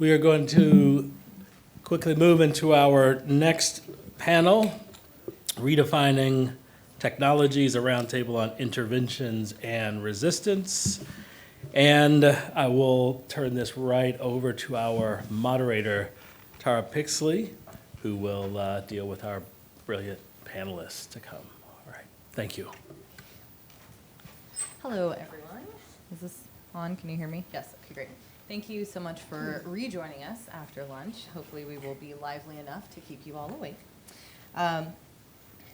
We are going to quickly move into our next panel, Redefining Technologies, a roundtable on interventions and resistance. And I will turn this right over to our moderator, Tara PIXLEY, who will deal with our brilliant panelists to come. All right, thank you. Hello, everyone. Is this on? Can you hear me? Yes, okay, great. Thank you so much for rejoining us after lunch. Hopefully we will be lively enough to keep you all awake.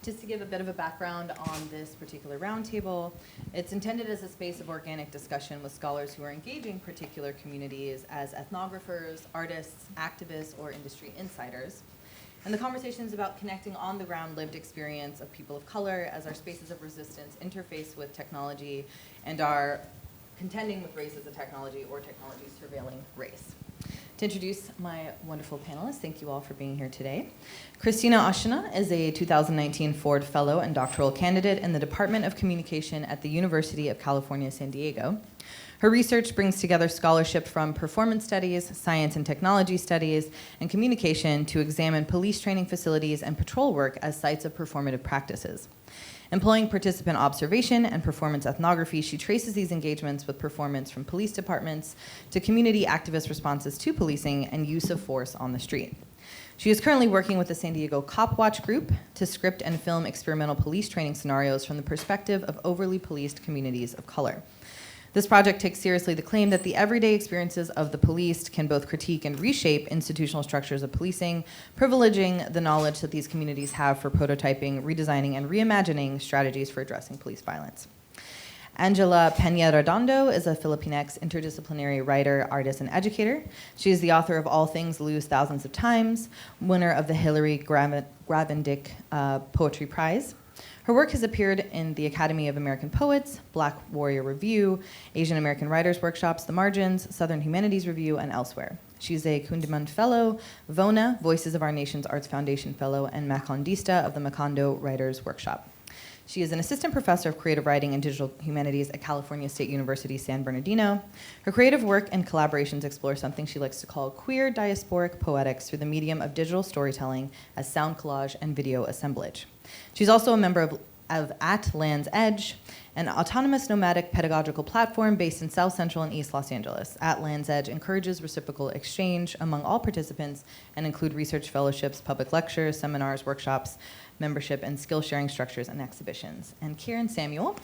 Just to give a bit of a background on this particular roundtable, it's intended as a space of organic discussion with scholars who are engaging particular communities as ethnographers, artists, activists, or industry insiders. And the conversation is about connecting on-the-ground lived experience of people of color as our spaces of resistance interface with technology and are contending with race as a technology or technology surveilling race. To introduce my wonderful panelists, thank you all for being here today. CHRISTINA AUSHANA is a 2019 Ford Fellow and doctoral candidate in the Department of Communication at the University of California, San Diego. Her research brings together scholarship from performance studies, science and technology studies, and communication to examine police training facilities and patrol work as sites of performative practices. Employing participant observation and performance ethnography, she traces these engagements with performance from police departments to community activist responses to policing and use of force on the street. She is currently working with the San Diego Cop Watch group to script and film experimental police training scenarios from the perspective of overly policed communities of color. This project takes seriously the claim that the everyday experiences of the policed can both critique and reshape institutional structures of policing, privileging the knowledge that these communities have for prototyping, redesigning, and reimagining strategies for addressing police violence. Angela PENAREDONDO is a Filipinx interdisciplinary writer, artist, and educator. She is the author of All Things Lose Thousands of Times, winner of the Hilary Gravendick Poetry Prize. Her work has appeared in the Academy of American Poets, Black Warrior Review, Asian American Writers Workshops, The Margins, Southern Humanities Review, and elsewhere. She's a Kundiman Fellow, VONA, Voices of Our Nation's Arts Foundation Fellow, and Macondista of the Macondo Writers Workshop. She is an assistant professor of creative writing and digital humanities at California State University, San Bernardino. Her creative work and collaborations explore something she likes to call queer diasporic poetics through the medium of digital storytelling as sound collage and video assemblage. She's also a member of At Land's Edge, an autonomous nomadic pedagogical platform based in South Central and East Los Angeles. At Land's Edge encourages reciprocal exchange among all participants and include research fellowships, public lectures, seminars, workshops, membership, and skill-sharing structures and exhibitions. And KIRAN Samuel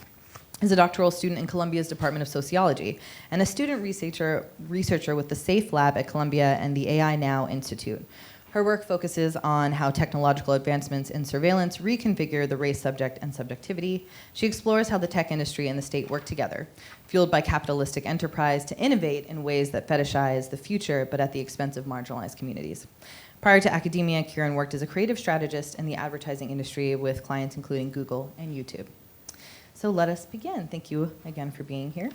is a doctoral student in Columbia's Department of Sociology and a student researcher with the SAFE Lab at Columbia and the AI Now Institute. Her work focuses on how technological advancements in surveillance reconfigure the race subject and subjectivity. She explores how the tech industry and the state work together, fueled by capitalistic enterprise, to innovate in ways that fetishize the future, but at the expense of marginalized communities. Prior to academia, KIRAN worked as a creative strategist in the advertising industry with clients including Google and YouTube. So let us begin. Thank you again for being here.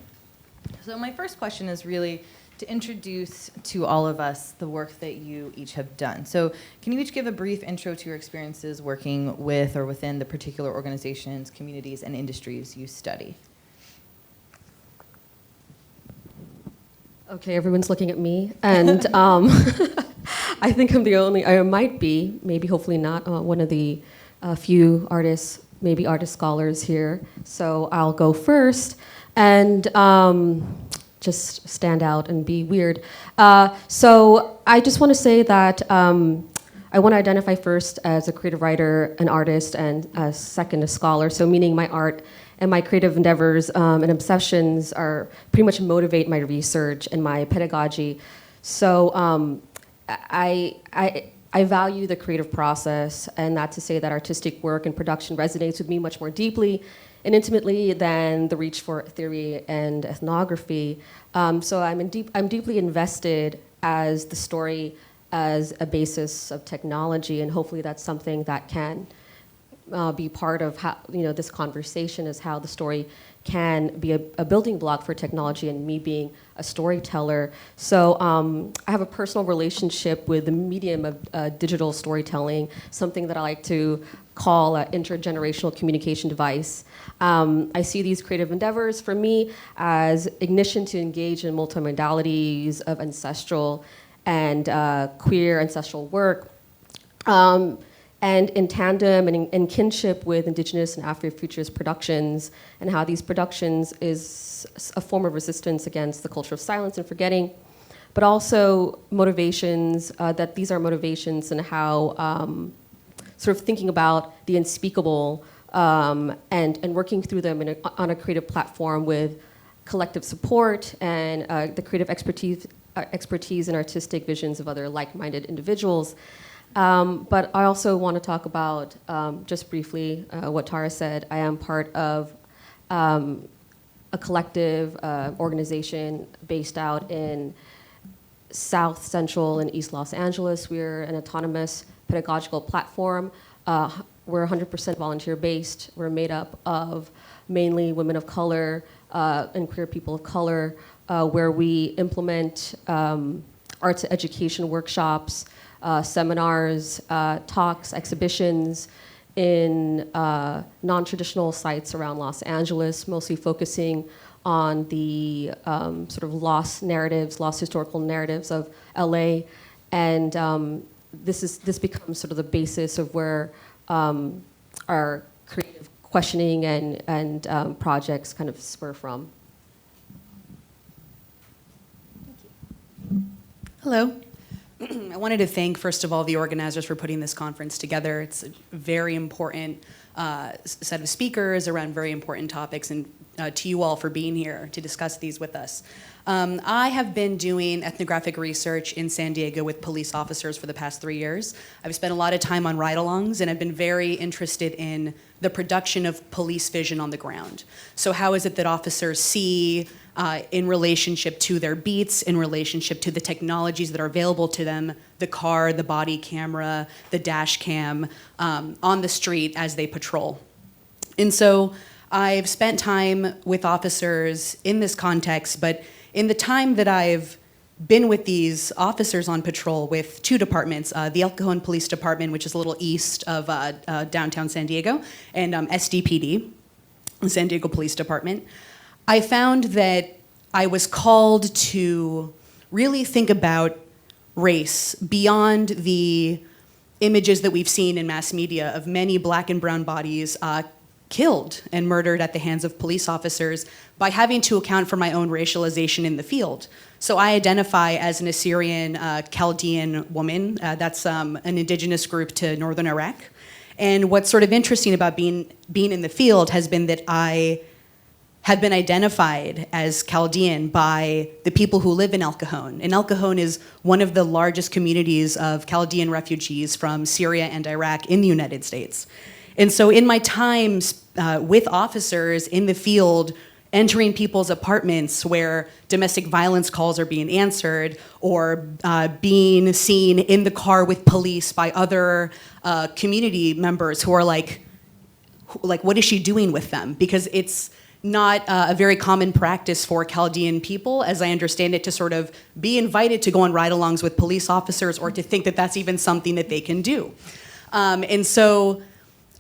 So my first question is really to introduce to all of us the work that you each have done. So can you each give a brief intro to your experiences working with or within the particular organizations, communities, and industries you study? Okay, everyone's looking at me, and I think I'm the only, I might be, maybe hopefully not, one of the few artists, maybe artist scholars here. So I'll go first, and just stand out and be weird. So I just want to say that I want to identify first as a creative writer, an artist, and second, a scholar. So meaning my art and my creative endeavors and obsessions are pretty much motivate my research and my pedagogy. So I value the creative process, and not to say that artistic work and production resonates with me much more deeply and intimately than the reach for theory and ethnography. So I'm deeply invested as the story as a basis of technology, and hopefully that's something that can be part of how, this conversation, is how the story can be a building block for technology and me being a storyteller. So I have a personal relationship with the medium of digital storytelling, something that I like to call an intergenerational communication device. I see these creative endeavors for me as ignition to engage in multimodalities of ancestral and queer ancestral work. And in tandem and in kinship with Indigenous and Afrofuturist productions, and how these productions is a form of resistance against the culture of silence and forgetting, but also motivations, that these are motivations and how sort of thinking about the unspeakable and working through them on a creative platform with collective support and the creative expertise and artistic visions of other like-minded individuals. But I also want to talk about, just briefly, what Tara said. I am part of a collective organization based out in South Central and East Los Angeles. We're an autonomous pedagogical platform. We're 100% volunteer-based. We're made up of mainly women of color and queer people of color, where we implement arts education workshops, seminars, talks, exhibitions in non-traditional sites around Los Angeles, mostly focusing on the sort of lost historical narratives of LA. And this becomes sort of the basis of where our creative questioning and projects kind of spur from. Hello. I wanted to thank, first of all, the organizers for putting this conference together. It's a very important set of speakers around very important topics, and to you all for being here to discuss these with us. I have been doing ethnographic research in San Diego with police officers for the past 3 years. I've spent a lot of time on ride-alongs, and I've been very interested in the production of police vision on the ground. So how is it that officers see in relationship to their beats, in relationship to the technologies that are available to them, the car, the body camera, the dash cam, on the street as they patrol. And so I've spent time with officers in this context, but in the time that I've been with these officers on patrol with 2 departments, the El Cajon Police Department, which is a little east of downtown San Diego, and SDPD, the San Diego Police Department, I found that I was called to really think about race beyond the images that we've seen in mass media of many Black and brown bodies killed and murdered at the hands of police officers, by having to account for my own racialization in the field. So I identify as an Assyrian Chaldean woman. That's an indigenous group to northern Iraq. And what's sort of interesting about being in the field has been that I had been identified as Chaldean by the people who live in El Cajon. And El Cajon is one of the largest communities of Chaldean refugees from Syria and Iraq in the United States. And so in my times with officers in the field, entering people's apartments where domestic violence calls are being answered, or being seen in the car with police by other community members who are like, what is she doing with them? Because it's not a very common practice for Chaldean people, as I understand it, to sort of be invited to go on ride-alongs with police officers, or to think that that's even something that they can do. And so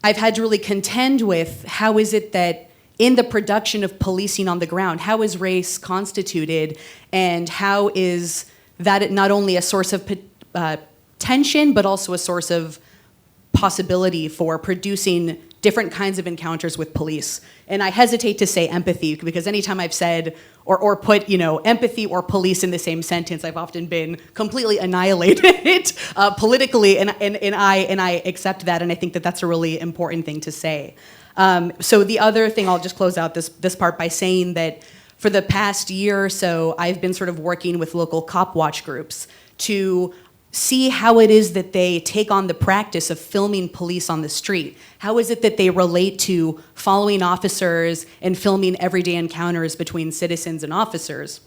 I've had to really contend with, how is it that in the production of policing on the ground, how is race constituted, and how is that not only a source of tension, but also a source of possibility for producing different kinds of encounters with police. And I hesitate to say empathy, because anytime I've said or put empathy or police in the same sentence, I've often been completely annihilated politically, and I accept that, and I think that that's a really important thing to say. So the other thing, I'll just close out this part by saying that for the past year or so, I've been sort of working with local cop watch groups to see how it is that they take on the practice of filming police on the street. How is it that they relate to following officers and filming everyday encounters between citizens and officers?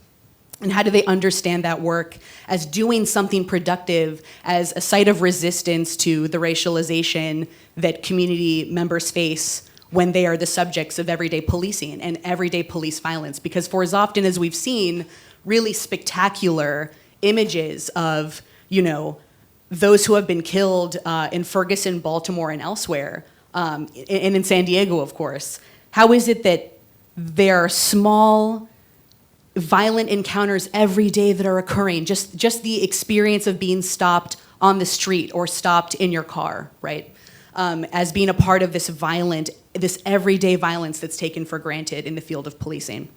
And how do they understand that work as doing something productive, as a site of resistance to the racialization that community members face when they are the subjects of everyday policing and everyday police violence? Because for as often as we've seen really spectacular images of those who have been killed in Ferguson, Baltimore, and elsewhere, and in San Diego, of course, how is it that there are small violent encounters every day that are occurring, just the experience of being stopped on the street or stopped in your car, right? As being a part of this everyday violence that's taken for granted in the field of policing.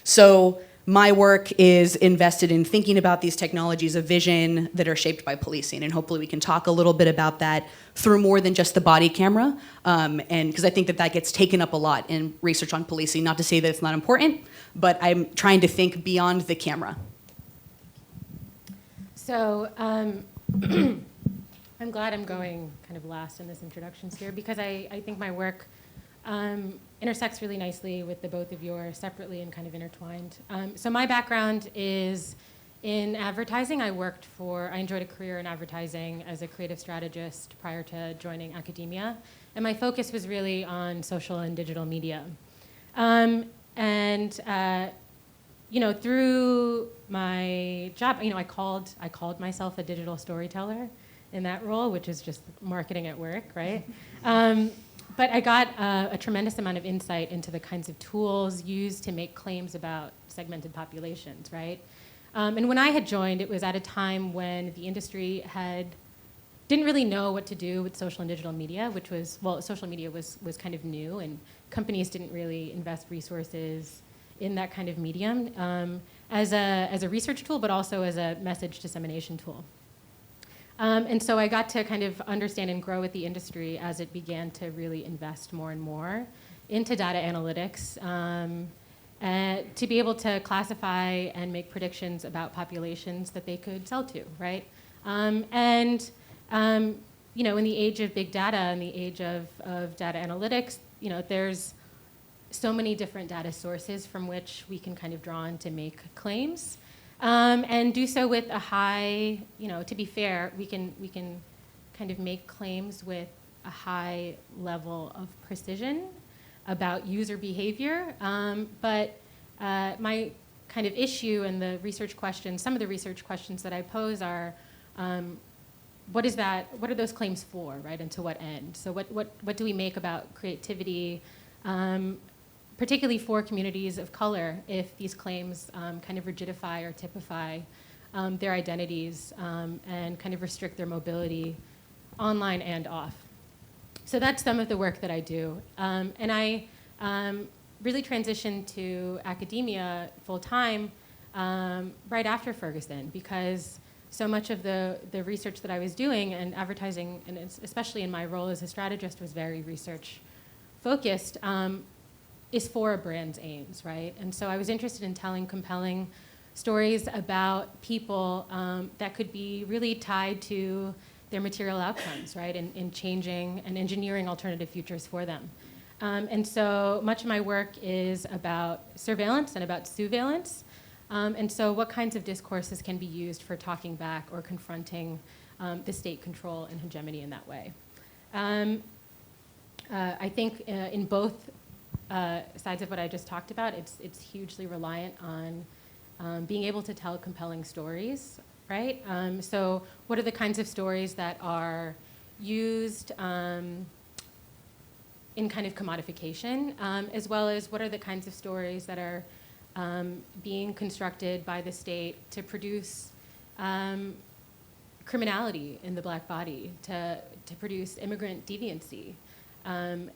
So my work is invested in thinking about these technologies of vision that are shaped by policing, and hopefully we can talk a little bit about that through more than just the body camera, and because I think that gets taken up a lot in research on policing, not to say that it's not important, but I'm trying to think beyond the camera. So I'm glad I'm going kind of last in this introductions here, because I think my work intersects really nicely with the both of yours, separately and kind of intertwined. So my background is in advertising. I enjoyed a career in advertising as a creative strategist prior to joining academia. And my focus was really on social and digital media. Through my job, I called myself a digital storyteller in that role, which is just marketing at work, right? But I got a tremendous amount of insight into the kinds of tools used to make claims about segmented populations, right? And when I had joined, it was at a time when the industry didn't really know what to do with social and digital media, which was, well, social media was kind of new, and companies didn't really invest resources in that kind of medium as a research tool, but also as a message dissemination tool. And so I got to kind of understand and grow with the industry as it began to really invest more and more into data analytics to be able to classify and make predictions about populations that they could sell to, right? In the age of big data and the age of data analytics, there's so many different data sources from which we can kind of draw on to make claims. And do so with a high, to be fair, we can kind of make claims with a high level of precision about user behavior. But my kind of issue and the research questions, some of the research questions that I pose are, what are those claims for, right? And to what end? So what do we make about creativity, particularly for communities of color, if these claims kind of rigidify or typify their identities and kind of restrict their mobility online and off. So that's some of the work that I do. And I really transitioned to academia full-time right after Ferguson, because so much of the research that I was doing and advertising, and especially in my role as a strategist, was very research-focused, is for a brand's aims, right? And so I was interested in telling compelling stories about people that could be really tied to their material outcomes, right? In changing and engineering alternative futures for them. And so much of my work is about surveillance and about surveillance. And so what kinds of discourses can be used for talking back or confronting the state control and hegemony in that way. I think in both sides of what I just talked about, it's hugely reliant on being able to tell compelling stories, right? So what are the kinds of stories that are used in kind of commodification, as well as what are the kinds of stories that are being constructed by the state to produce criminality in the black body, to produce immigrant deviancy, and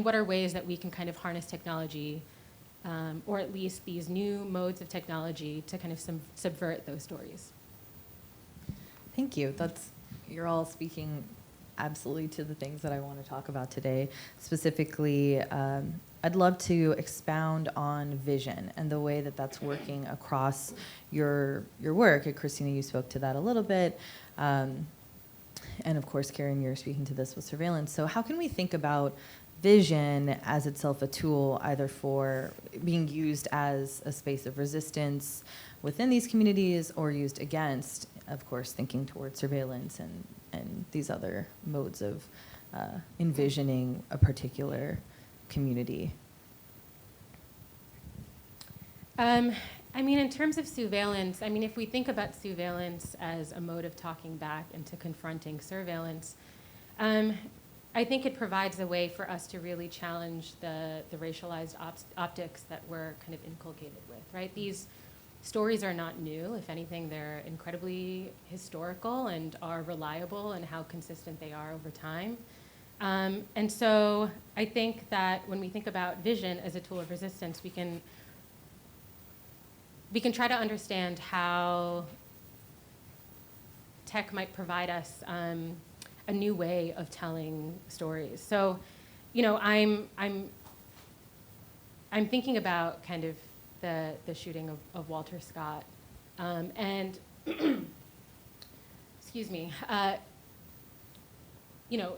what are ways that we can kind of harness technology, or at least these new modes of technology, to kind of subvert those stories. Thank you. You're all speaking absolutely to the things that I want to talk about today. Specifically, I'd love to expound on vision and the way that that's working across your work. And Christina, you spoke to that a little bit. And of course, KIRAN, you're speaking to this with surveillance. So how can we think about vision as itself a tool, either for being used as a space of resistance within these communities or used against, of course, thinking towards surveillance and these other modes of envisioning a particular community? In terms of surveillance, if we think about surveillance as a mode of talking back and to confronting surveillance, I think it provides a way for us to really challenge the racialized optics that we're kind of inculcated with, right? These stories are not new. If anything, they're incredibly historical and are reliable in how consistent they are over time. And so I think that when we think about vision as a tool of resistance, we can try to understand how tech might provide us a new way of telling stories. So, you know, I'm thinking about kind of the shooting of Walter Scott, and excuse me, you know,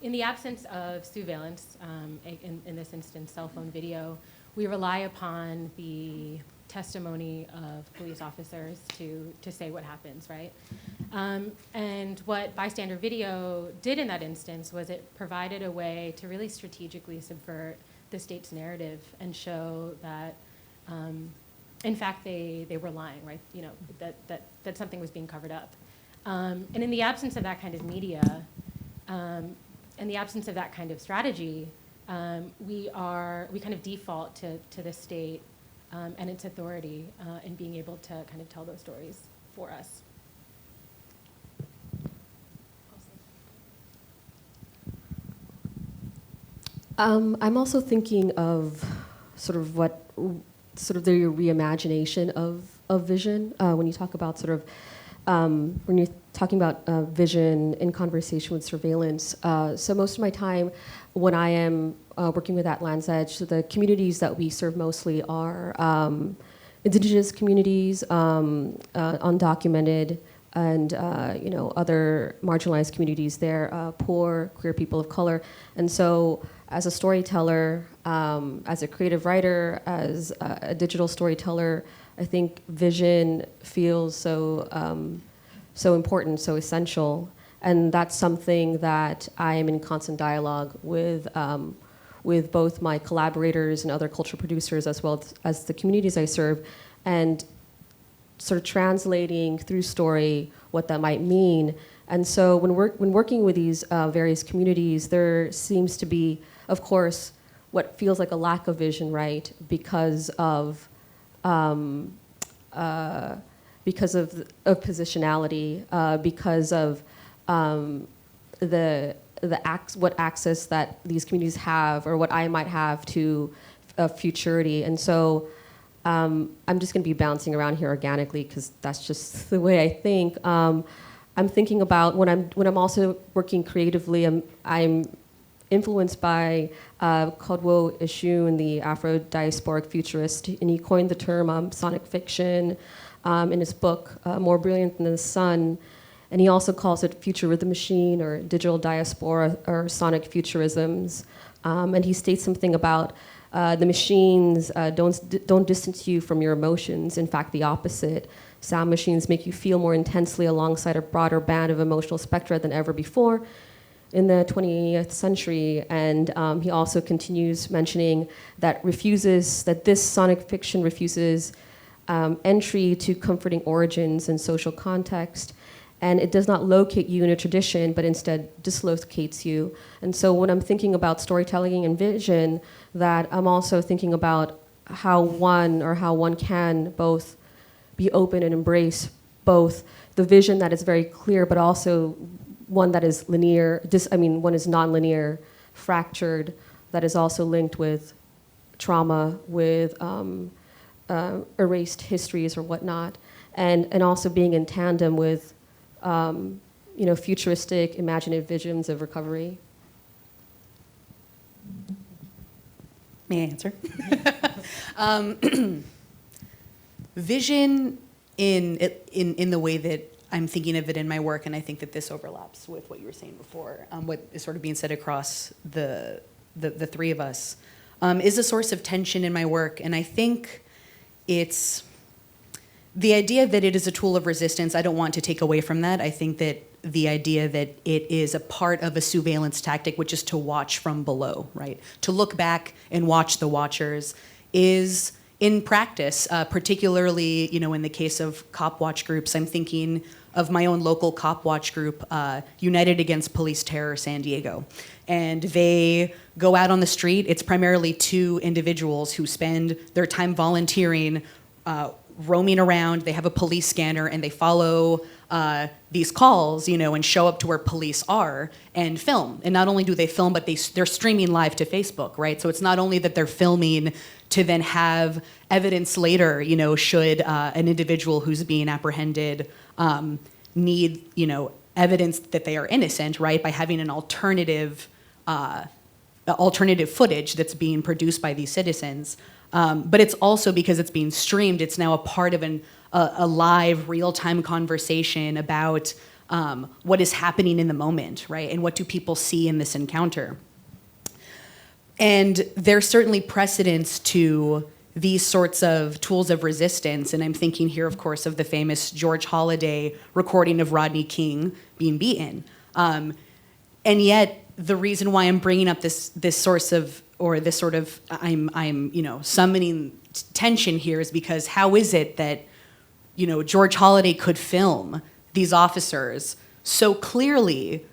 in the absence of surveillance, in this instance, cell phone video, we rely upon the testimony of police officers to say what happens, right? And what bystander video did in that instance was it provided a way to really strategically subvert the state's narrative and show that, in fact, they were lying, right? You know, that something was being covered up. And in the absence of that kind of media, in the absence of that kind of strategy, we kind of default to the state and its authority in being able to kind of tell those stories for us. I'm also thinking of sort of the reimagination of vision when you talk about sort of when you're talking about vision in conversation with surveillance. So most of my time when I am working with At Land's Edge, so the communities that we serve mostly are indigenous communities, undocumented, and you know, other marginalized communities. They're poor, queer people of color. And so as a storyteller, as a creative writer, as a digital storyteller, I think vision feels so important, so essential. And that's something that I am in constant dialogue with both my collaborators and other cultural producers, as well as the communities I serve, and sort of translating through story what that might mean. And so when working with these various communities, there seems to be, of course, what feels like a lack of vision, right? Because of positionality, because of what access that these communities have, or what I might have to futurity. And so I'm just going to be bouncing around here organically because that's just the way I think. I'm thinking about when I'm also working creatively. I'm influenced by Caldwell Eshoon, the Afro-diasporic futurist, and he coined the term sonic fiction in his book, More Brilliant Than the Sun. And he also calls it future rhythm machine, or digital diaspora, or sonic futurisms. And he states something about the machines don't distance you from your emotions. In fact, the opposite. Sound machines make you feel more intensely alongside a broader band of emotional spectra than ever before in the 20th century. And he also continues mentioning that this sonic fiction refuses entry to comforting origins and social context. And it does not locate you in a tradition, but instead dislocates you. And so when I'm thinking about storytelling and vision, that I'm also thinking about how one can both be open and embrace both the vision that is very clear, but also one that is linear, one is nonlinear, fractured, that is also linked with trauma, with erased histories or whatnot, and also being in tandem with futuristic, imaginative visions of recovery. May I answer? Vision in the way that I'm thinking of it in my work, and I think that this overlaps with what you were saying before, what is sort of being said across the three of us, is a source of tension in my work. And I think it's the idea that it is a tool of resistance. I don't want to take away from that. I think that the idea that it is a part of a surveillance tactic, which is to watch from below, right? To look back and watch the watchers is in practice, particularly, in the case of cop watch groups, I'm thinking of my own local cop watch group, United Against Police Terror San Diego. And they go out on the street. It's primarily 2 individuals who spend their time volunteering, roaming around. They have a police scanner, and they follow these calls, and show up to where police are and film. And not only do they film, but they're streaming live to Facebook, right? So it's not only that they're filming to then have evidence later, should an individual who's being apprehended need, evidence that they are innocent, right, by having an alternative footage that's being produced by these citizens. But it's also because it's being streamed, it's now a part of a live, real-time conversation about what is happening in the moment, right? And what do people see in this encounter? And there's certainly precedence to these sorts of tools of resistance. And I'm thinking here, of course, of the famous George Holiday recording of Rodney King being beaten. And yet, the reason why I'm bringing up this source of, or this sort of, I'm summoning tension here is because how is it that, George Holiday could film these officers so clearly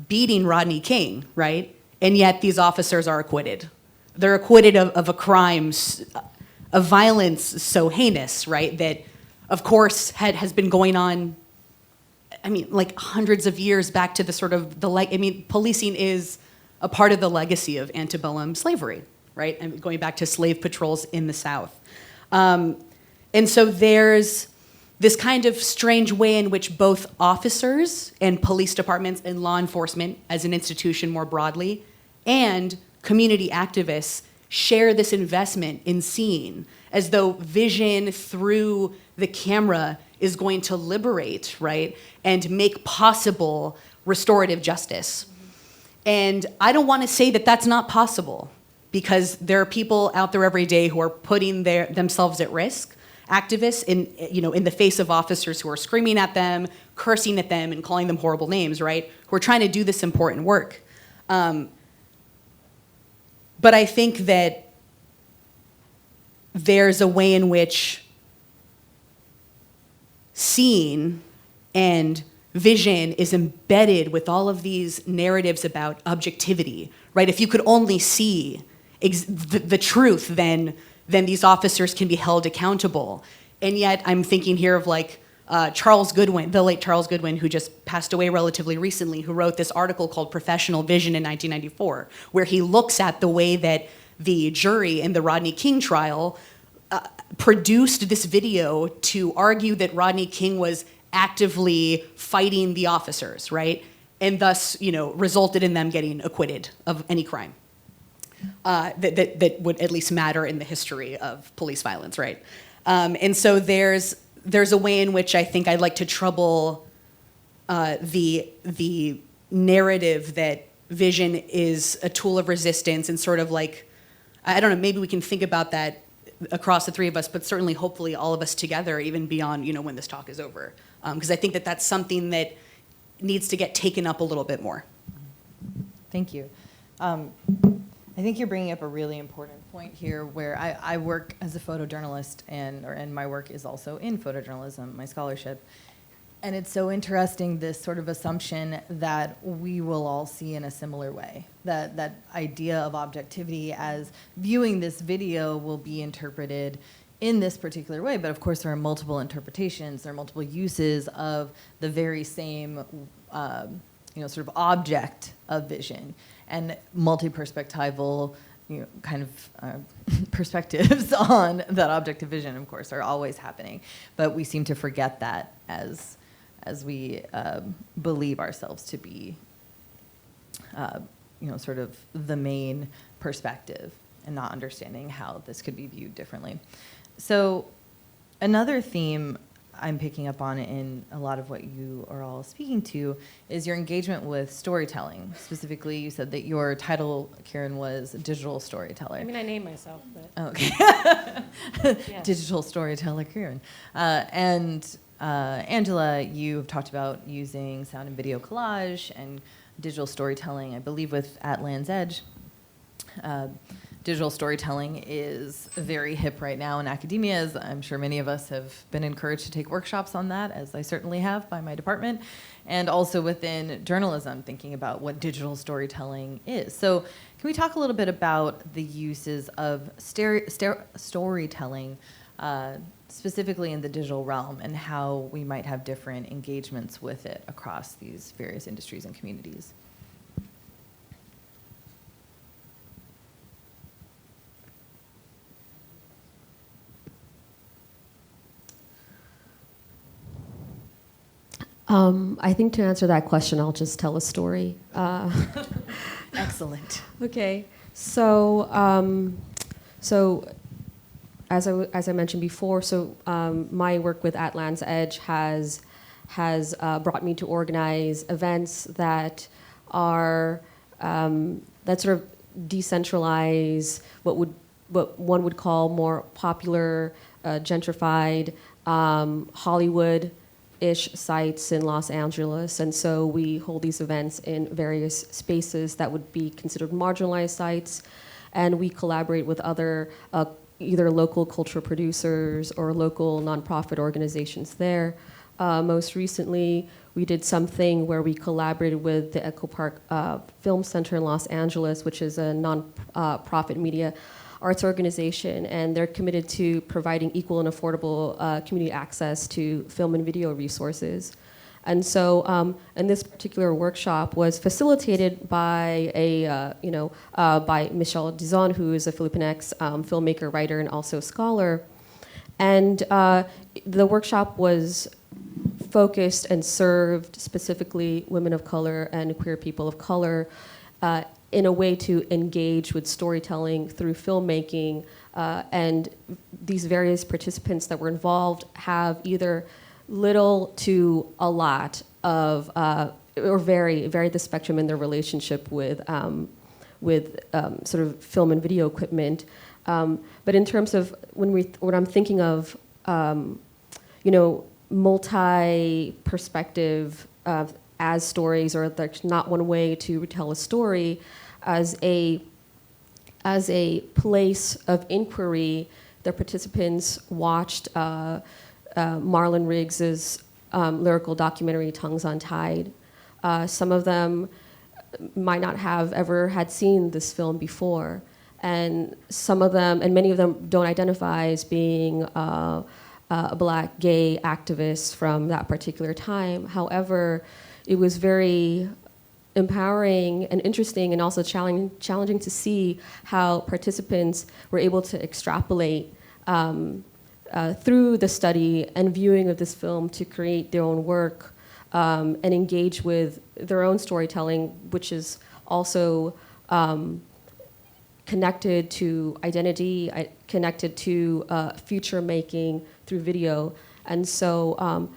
beating Rodney King, right? And yet these officers are acquitted. They're acquitted of a crime, of violence so heinous, right? That, of course, has been going on, like hundreds of years back to the sort of policing is a part of the legacy of antebellum slavery, right? And going back to slave patrols in the South. And so there's this kind of strange way in which both officers and police departments and law enforcement as an institution more broadly and community activists share this investment in seeing, as though vision through the camera is going to liberate, right, and make possible restorative justice. And I don't want to say that that's not possible, because there are people out there every day who are putting themselves at risk, activists in the face of officers who are screaming at them, cursing at them, and calling them horrible names, right, who are trying to do this important work. But I think that there's a way in which seeing and vision is embedded with all of these narratives about objectivity, right? If you could only see the truth, then these officers can be held accountable. And yet I'm thinking here of Charles Goodwin, the late Charles Goodwin, who just passed away relatively recently, who wrote this article called Professional Vision in 1994, where he looks at the way that the jury in the Rodney King trial produced this video to argue that Rodney King was actively fighting the officers, right? And thus, resulted in them getting acquitted of any crime that would at least matter in the history of police violence, right? And so there's a way in which I think I'd like to trouble the narrative that vision is a tool of resistance, and sort of I don't know, maybe we can think about that across the three of us, but certainly hopefully all of us together, even beyond when this talk is over. Because I think that that's something that needs to get taken up a little bit more. Thank you. I think you're bringing up a really important point here, where I work as a photojournalist, and my work is also in photojournalism, my scholarship. And it's so interesting, this sort of assumption that we will all see in a similar way, that idea of objectivity as viewing this video will be interpreted in this particular way. But of course, there are multiple interpretations, there are multiple uses of the very same sort of object of vision, and multi-perspectival kind of perspectives on that object of vision, of course, are always happening. But we seem to forget that as we believe ourselves to be, sort of the main perspective, and not understanding how this could be viewed differently. So another theme I'm picking up on in a lot of what you are all speaking to is your engagement with storytelling. Specifically, you said that your title, KIRAN, was digital storyteller. I mean, I named myself, but... Okay. Yeah. Digital storyteller, KIRAN. And Angela, you have talked about using sound and video collage and digital storytelling, I believe, with At Land's Edge. digital storytelling is very hip right now in academia, as I'm sure many of us have been encouraged to take workshops on that, as I certainly have by my department, and also within journalism, thinking about what digital storytelling is. So can we talk a little bit about the uses of storytelling, specifically in the digital realm, and how we might have different engagements with it across these various industries and communities? I think to answer that question, I'll just tell a story. Excellent. Okay, so as I mentioned before, my work with Atlan's Edge has brought me to organize events that are that sort of decentralize what one would call more popular, gentrified Hollywood-ish sites in Los Angeles. And so we hold these events in various spaces that would be considered marginalized sites, and we collaborate with other either local cultural producers or local nonprofit organizations there. Most recently, we did something where we collaborated with the Echo Park Film Center in Los Angeles, which is a non-profit media arts organization, and they're committed to providing equal and affordable community access to film and video resources. And so, and this particular workshop was facilitated by by Michelle Dizon, who is a Filipinx filmmaker, writer, and also scholar. And the workshop was focused and served specifically women of color and queer people of color in a way to engage with storytelling through filmmaking. And these various participants that were involved have either little to a lot of, or vary the spectrum in their relationship with sort of film and video equipment. But in terms of when I'm thinking of, multi-perspective as stories, or there's not one way to tell a story, as a place of inquiry, the participants watched Marlon Riggs's lyrical documentary Tongues Untied. Some of them might not have ever had seen this film before, and some of them, and many of them, don't identify as being a Black gay activist from that particular time. However, it was very empowering and interesting, and also challenging to see how participants were able to extrapolate through the study and viewing of this film to create their own work and engage with their own storytelling, which is also connected to identity, connected to future making through video. And so,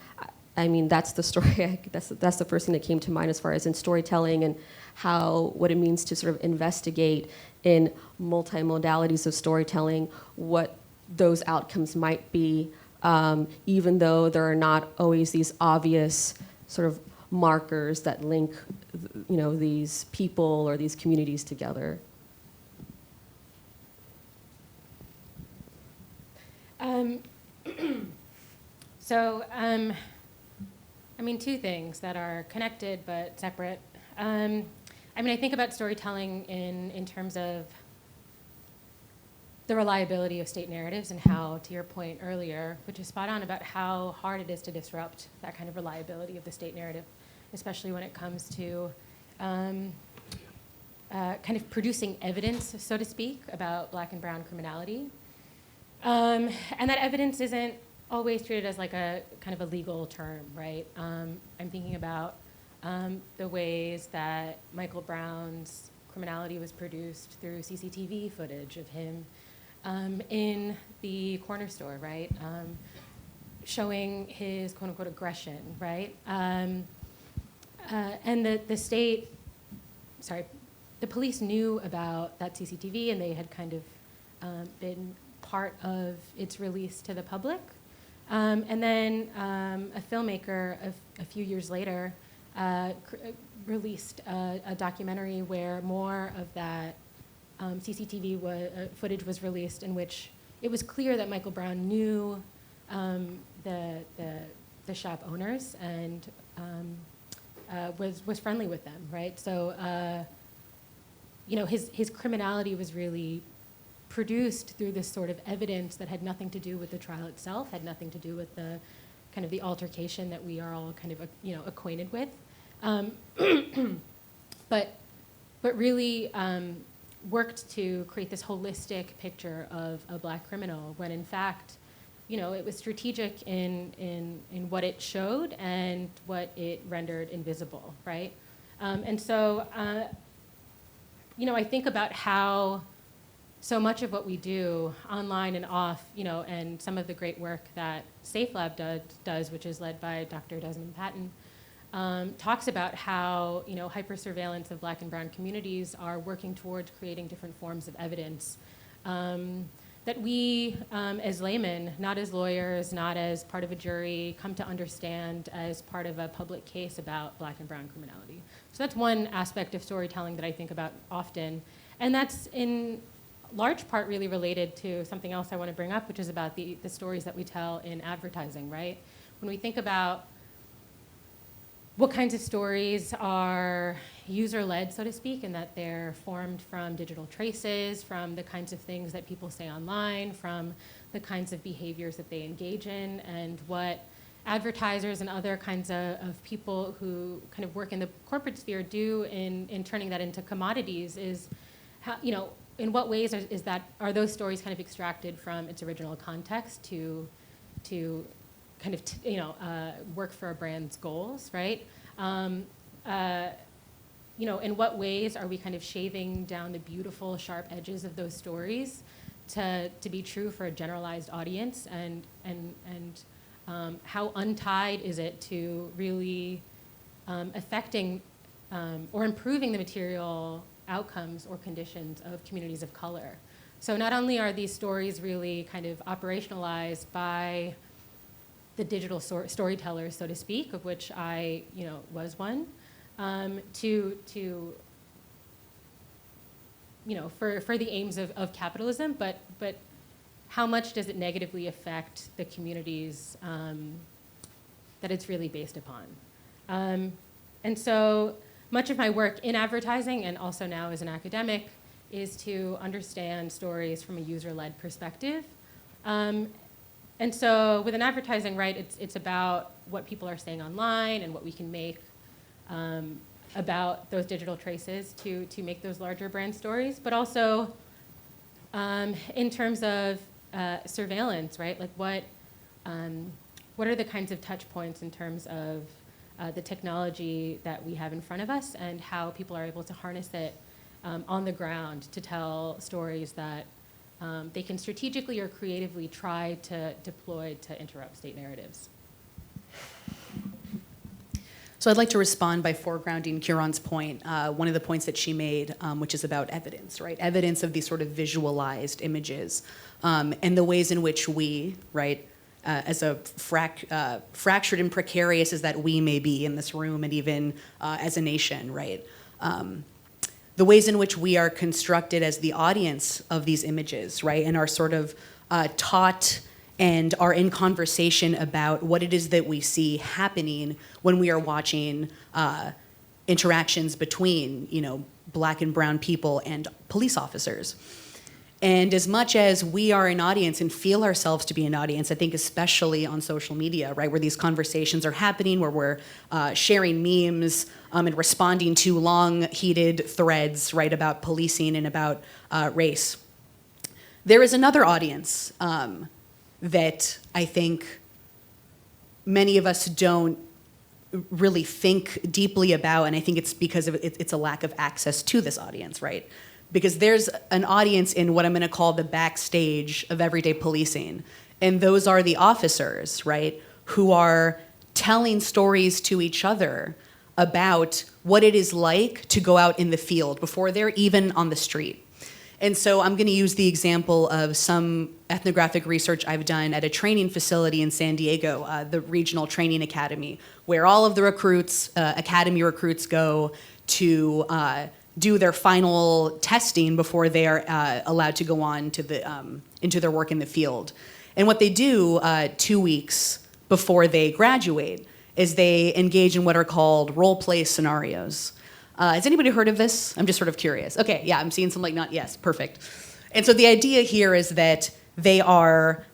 I mean, that's the story. That's the first thing that came to mind as far as in storytelling, and what it means to sort of investigate in multimodalities of storytelling what those outcomes might be, even though there are not always these obvious sort of markers that link, these people or these communities together. I mean, two things that are connected but separate. I think about storytelling in terms of the reliability of state narratives, and how, to your point earlier, which is spot on about how hard it is to disrupt that kind of reliability of the state narrative, especially when it comes to kind of producing evidence, so to speak, about Black and brown criminality. And that evidence isn't always treated as like a kind of a legal term, right? I'm thinking about the ways that Michael Brown's criminality was produced through CCTV footage of him in the corner store, right? Showing his quote unquote aggression, right? And the police knew about that CCTV, and they had kind of been part of its release to the public. And then a filmmaker a few years later released a documentary where more of that footage was released in which it was clear that Michael Brown knew the shop owners and was friendly with them, right? So, his criminality was really produced through this sort of evidence that had nothing to do with the trial itself, had nothing to do with the kind of the altercation that we are all kind of acquainted with, but really worked to create this holistic picture of a Black criminal when in fact, it was strategic in what it showed and what it rendered invisible, right? And so, I think about how so much of what we do online and off, and some of the great work that SafeLab does, which is led by Dr. Desmond Patton, talks about how, hypersurveillance of Black and brown communities are working towards creating different forms of evidence that we, as laymen, not as lawyers, not as part of a jury, come to understand as part of a public case about Black and brown criminality. So that's one aspect of storytelling that I think about often. And that's in large part really related to something else I want to bring up, which is about the stories that we tell in advertising, right? When we think about what kinds of stories are user-led, so to speak, and that they're formed from digital traces, from the kinds of things that people say online, from the kinds of behaviors that they engage in, and what advertisers and other kinds of people who kind of work in the corporate sphere do in turning that into commodities is, how, in what ways are those stories kind of extracted from its original context to kind of work for a brand's goals, right? In what ways are we kind of shaving down the beautiful, sharp edges of those stories to be true for a generalized audience, and how untied is it to really affecting or improving the material outcomes or conditions of communities of color? So not only are these stories really kind of operationalized by the digital storytellers, so to speak, of which I, was one, for the aims of capitalism, but how much does it negatively affect the communities that it's really based upon? And so much of my work in advertising and also now as an academic is to understand stories from a user-led perspective. And so with an advertising, right, it's about what people are saying online and what we can make about those digital traces to make those larger brand stories, but also in terms of surveillance, right? Like what are the kinds of touch points in terms of the technology that we have in front of us and how people are able to harness it on the ground to tell stories that they can strategically or creatively try to deploy to interrupt state narratives. So I'd like to respond by foregrounding KIRAN's point, one of the points that she made, which is about evidence, right? Evidence of these sort of visualized images, and the ways in which we, right, as a fractured and precarious as that we may be in this room and even as a nation, right? The ways in which we are constructed as the audience of these images, right, and are sort of taught and are in conversation about what it is that we see happening when we are watching interactions between, Black and brown people and police officers. And as much as we are an audience and feel ourselves to be an audience, I think especially on social media, right, where these conversations are happening, where we're sharing memes and responding to long, heated threads, right, about policing and about race. There is another audience that I think many of us don't really think deeply about, and I think it's because of it's a lack of access to this audience, right? Because there's an audience in what I'm going to call the backstage of everyday policing. And those are the officers, right, who are telling stories to each other about what it is like to go out in the field before they're even on the street. And so I'm going to use the example of some ethnographic research I've done at a training facility in San Diego, the Regional Training Academy, where all of the recruits, academy recruits, go to do their final testing before they are allowed to go on to into their work in the field. And what they do 2 weeks before they graduate is they engage in what are called role play scenarios. Has anybody heard of this? I'm just sort of curious. Okay, yeah, I'm seeing some yes, perfect. And so the idea here is that they are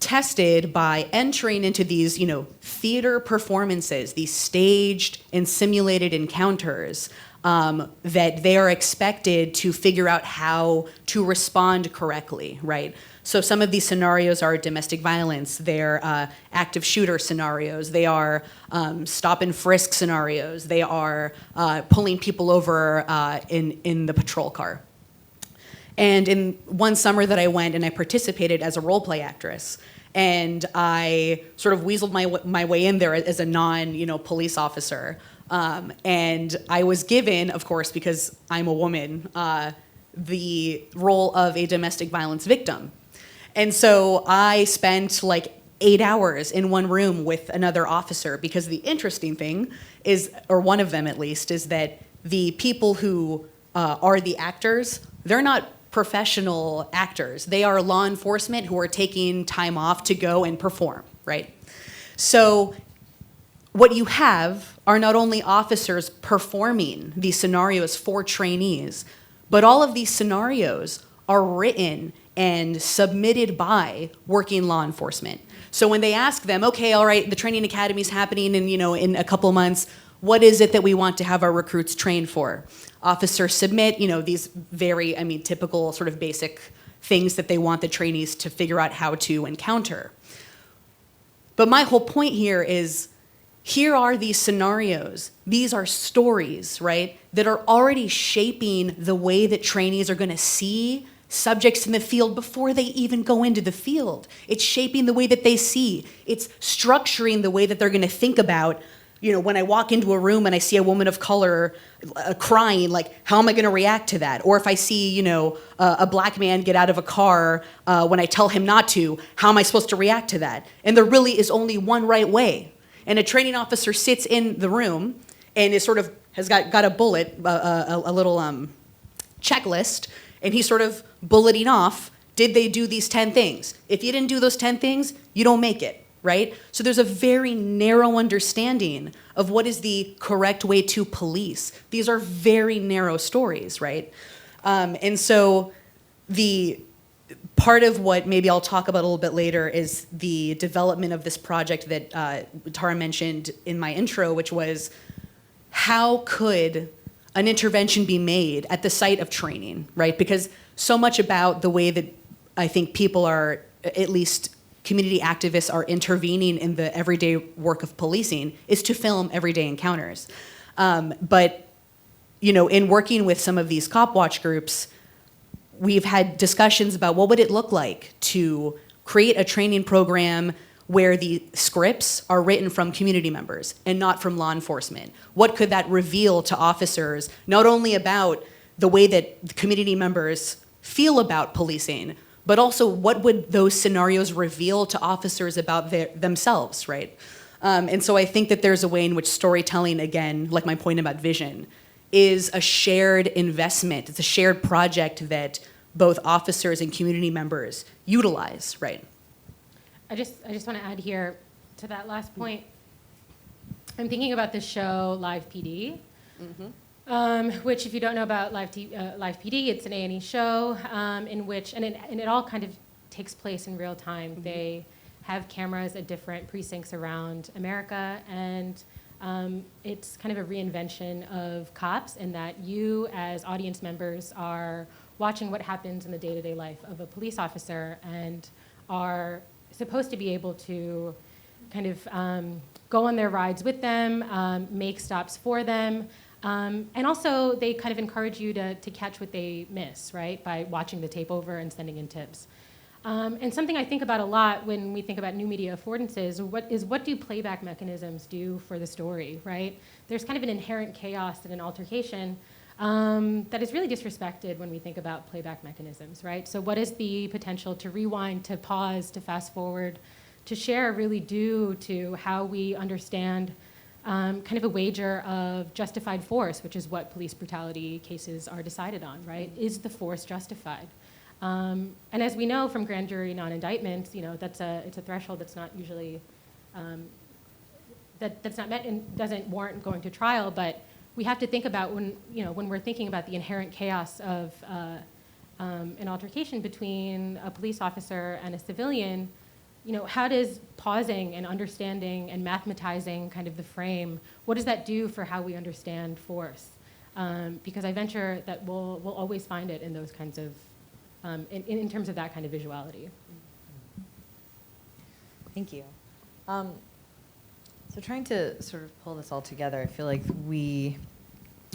tested by entering into these, theater performances, these staged and simulated encounters that they are expected to figure out how to respond correctly, right? So some of these scenarios are domestic violence, they're active shooter scenarios, they are stop and frisk scenarios, they are pulling people over in the patrol car. And in one summer that I went and I participated as a role play actress, and I sort of weaseled my way in there as a police officer. And I was given, of course, because I'm a woman, the role of a domestic violence victim. And so I spent 8 hours in one room with another officer, because the interesting thing is, or one of them at least, is that the people who are the actors, they're not professional actors. They are law enforcement who are taking time off to go and perform, right? So what you have are not only officers performing these scenarios for trainees, but all of these scenarios are written and submitted by working law enforcement. So when they ask them, okay, all right, the training academy is happening in a couple months, what is it that we want to have our recruits trained for? Officers submit, these very, typical sort of basic things that they want the trainees to figure out how to encounter. But my whole point here is, here are these scenarios. These are stories, right, that are already shaping the way that trainees are going to see subjects in the field before they even go into the field. It's shaping the way that they see. It's structuring the way that they're going to think about, when I walk into a room and I see a woman of color crying, how am I going to react to that? Or if I see, a black man get out of a car when I tell him not to, how am I supposed to react to that? And there really is only one right way. And a training officer sits in the room and is sort of has got a bullet, a little checklist, and he's sort of bulleting off, did they do these 10 things? If you didn't do those 10 things, you don't make it, right? So there's a very narrow understanding of what is the correct way to police. These are very narrow stories, right? And so the part of what maybe I'll talk about a little bit later is the development of this project that Tara mentioned in my intro, which was, how could an intervention be made at the site of training, right? Because so much about the way that I think people are, at least community activists, are intervening in the everyday work of policing is to film everyday encounters. But in working with some of these cop watch groups, we've had discussions about what would it look like to create a training program where the scripts are written from community members and not from law enforcement. What could that reveal to officers, not only about the way that the community members feel about policing, but also what would those scenarios reveal to officers about themselves, right? And so I think that there's a way in which storytelling, again, like my point about vision, is a shared investment. It's a shared project that both officers and community members utilize, right? I just want to add here to that last point. I'm thinking about this show, Live PD, which, if you don't know about Live PD, it's an A&E show in which, and it all kind of takes place in real time. They have cameras at different precincts around America, and it's kind of a reinvention of cops in that you, as audience members, are watching what happens in the day-to-day life of a police officer and are supposed to be able to kind of go on their rides with them, make stops for them, and also they kind of encourage you to catch what they miss, right, by watching the tape over and sending in tips. And something I think about a lot when we think about new media affordances what do playback mechanisms do for the story, right? There's kind of an inherent chaos in an altercation that is really disrespected when we think about playback mechanisms, right? So what is the potential to rewind, to pause, to fast forward, to share really due to how we understand kind of a wager of justified force, which is what police brutality cases are decided on, right? Is the force justified? And as we know from grand jury non-indictments, it's a threshold that's not usually, that's not met and doesn't warrant going to trial, but we have to think about when we're thinking about the inherent chaos of an altercation between a police officer and a civilian, how does pausing and understanding and mathematizing kind of the frame, what does that do for how we understand force? Because I venture that we'll always find it in those kinds of, in terms of that kind of visuality. Thank you. So trying to sort of pull this all together, I feel like we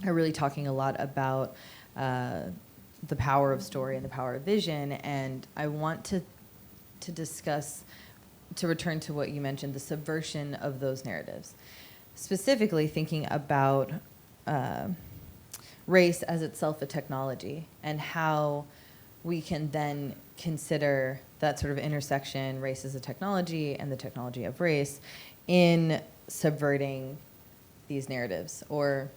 are really talking a lot about the power of story and the power of vision, and I want to discuss, to return to what you mentioned, the subversion of those narratives. Specifically thinking about race as itself a technology, and how we can then consider that sort of intersection, race as a technology and the technology of race, in subverting these narratives. Or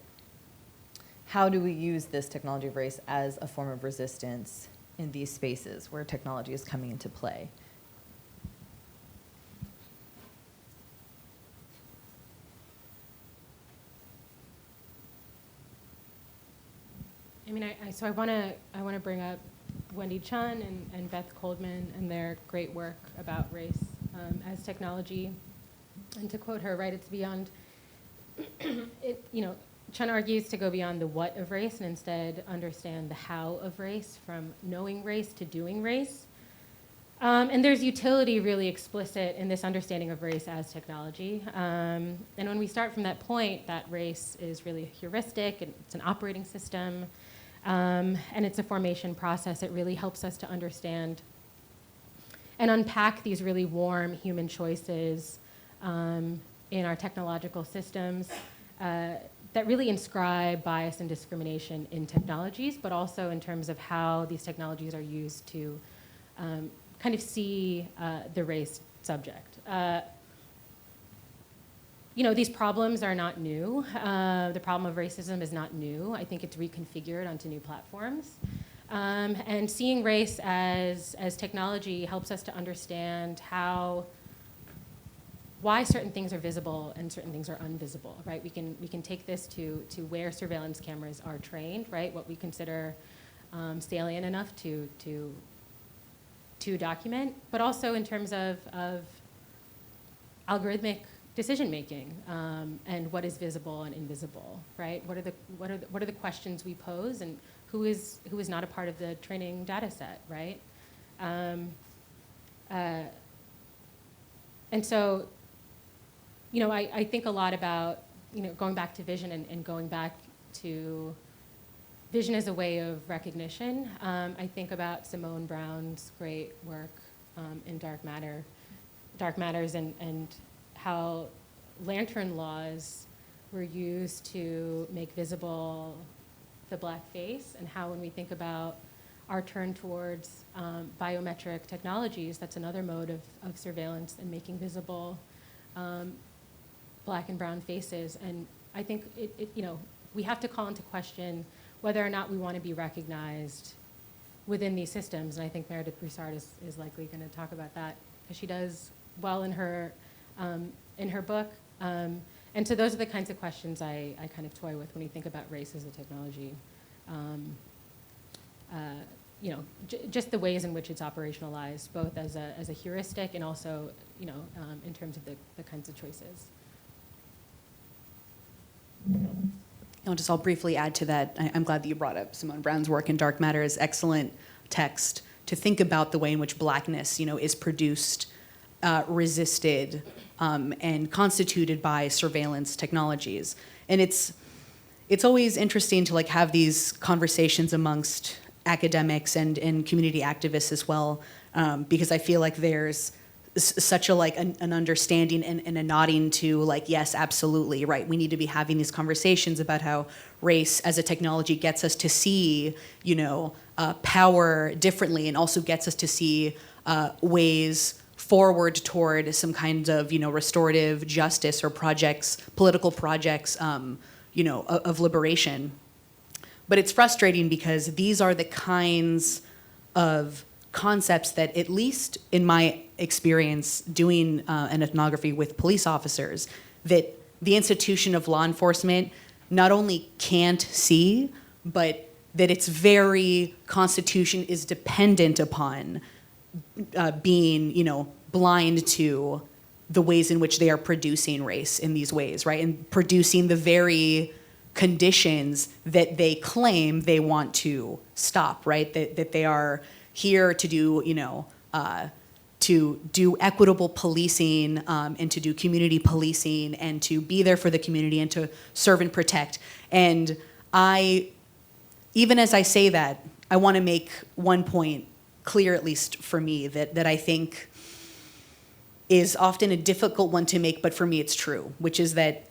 how do we use this technology of race as a form of resistance in these spaces where technology is coming into play? I mean, so I want to bring up Wendy Chun and Beth Coldman and their great work about race as technology. And to quote her, right, it's beyond, Chun argues to go beyond the what of race and instead understand the how of race, from knowing race to doing race. And there's utility really explicit in this understanding of race as technology. And when we start from that point, that race is really a heuristic, and it's an operating system, and it's a formation process. It really helps us to understand and unpack these really warm human choices in our technological systems that really inscribe bias and discrimination in technologies, but also in terms of how these technologies are used to kind of see the race subject. These problems are not new. The problem of racism is not new. I think it's reconfigured onto new platforms. And seeing race as technology helps us to understand why certain things are visible and certain things are invisible, right? We can take this to where surveillance cameras are trained, right? What we consider salient enough to document, but also in terms of algorithmic decision making and what is visible and invisible, right? What are the questions we pose, and who is not a part of the training data set, right? And so, I think a lot about, going back to vision and going back to vision as a way of recognition. I think about Simone Brown's great work in Dark Matters, and how lantern laws were used to make visible the black face, and how when we think about our turn towards biometric technologies, that's another mode of surveillance and making visible black and brown faces. And I think we have to call into question whether or not we want to be recognized within these systems. And I think Meredith Broussard is likely going to talk about that, because she does well in her book. And so those are the kinds of questions I kind of toy with when we think about race as a technology. Just the ways in which it's operationalized, both as a heuristic and also, in terms of the kinds of choices. I'll briefly add to that. I'm glad that you brought up Simone Brown's work in Dark Matters. Excellent text to think about the way in which blackness, is produced, resisted, and constituted by surveillance technologies. And it's always interesting to have these conversations amongst academics and community activists as well, because I feel like there's such an understanding and a nodding to yes, absolutely, right. We need to be having these conversations about how race as a technology gets us to see, power differently, and also gets us to see ways forward toward some kinds of, restorative justice or political projects, of liberation. But it's frustrating because these are the kinds of concepts that, at least in my experience doing an ethnography with police officers, that the institution of law enforcement not only can't see, but that its very constitution is dependent upon being, blind to the ways in which they are producing race in these ways, right? And producing the very conditions that they claim they want to stop, right? That they are here to do, to do equitable policing and to do community policing and to be there for the community and to serve and protect. And even as I say that, I want to make one point clear, at least for me, that I think is often a difficult one to make, but for me it's true, which is that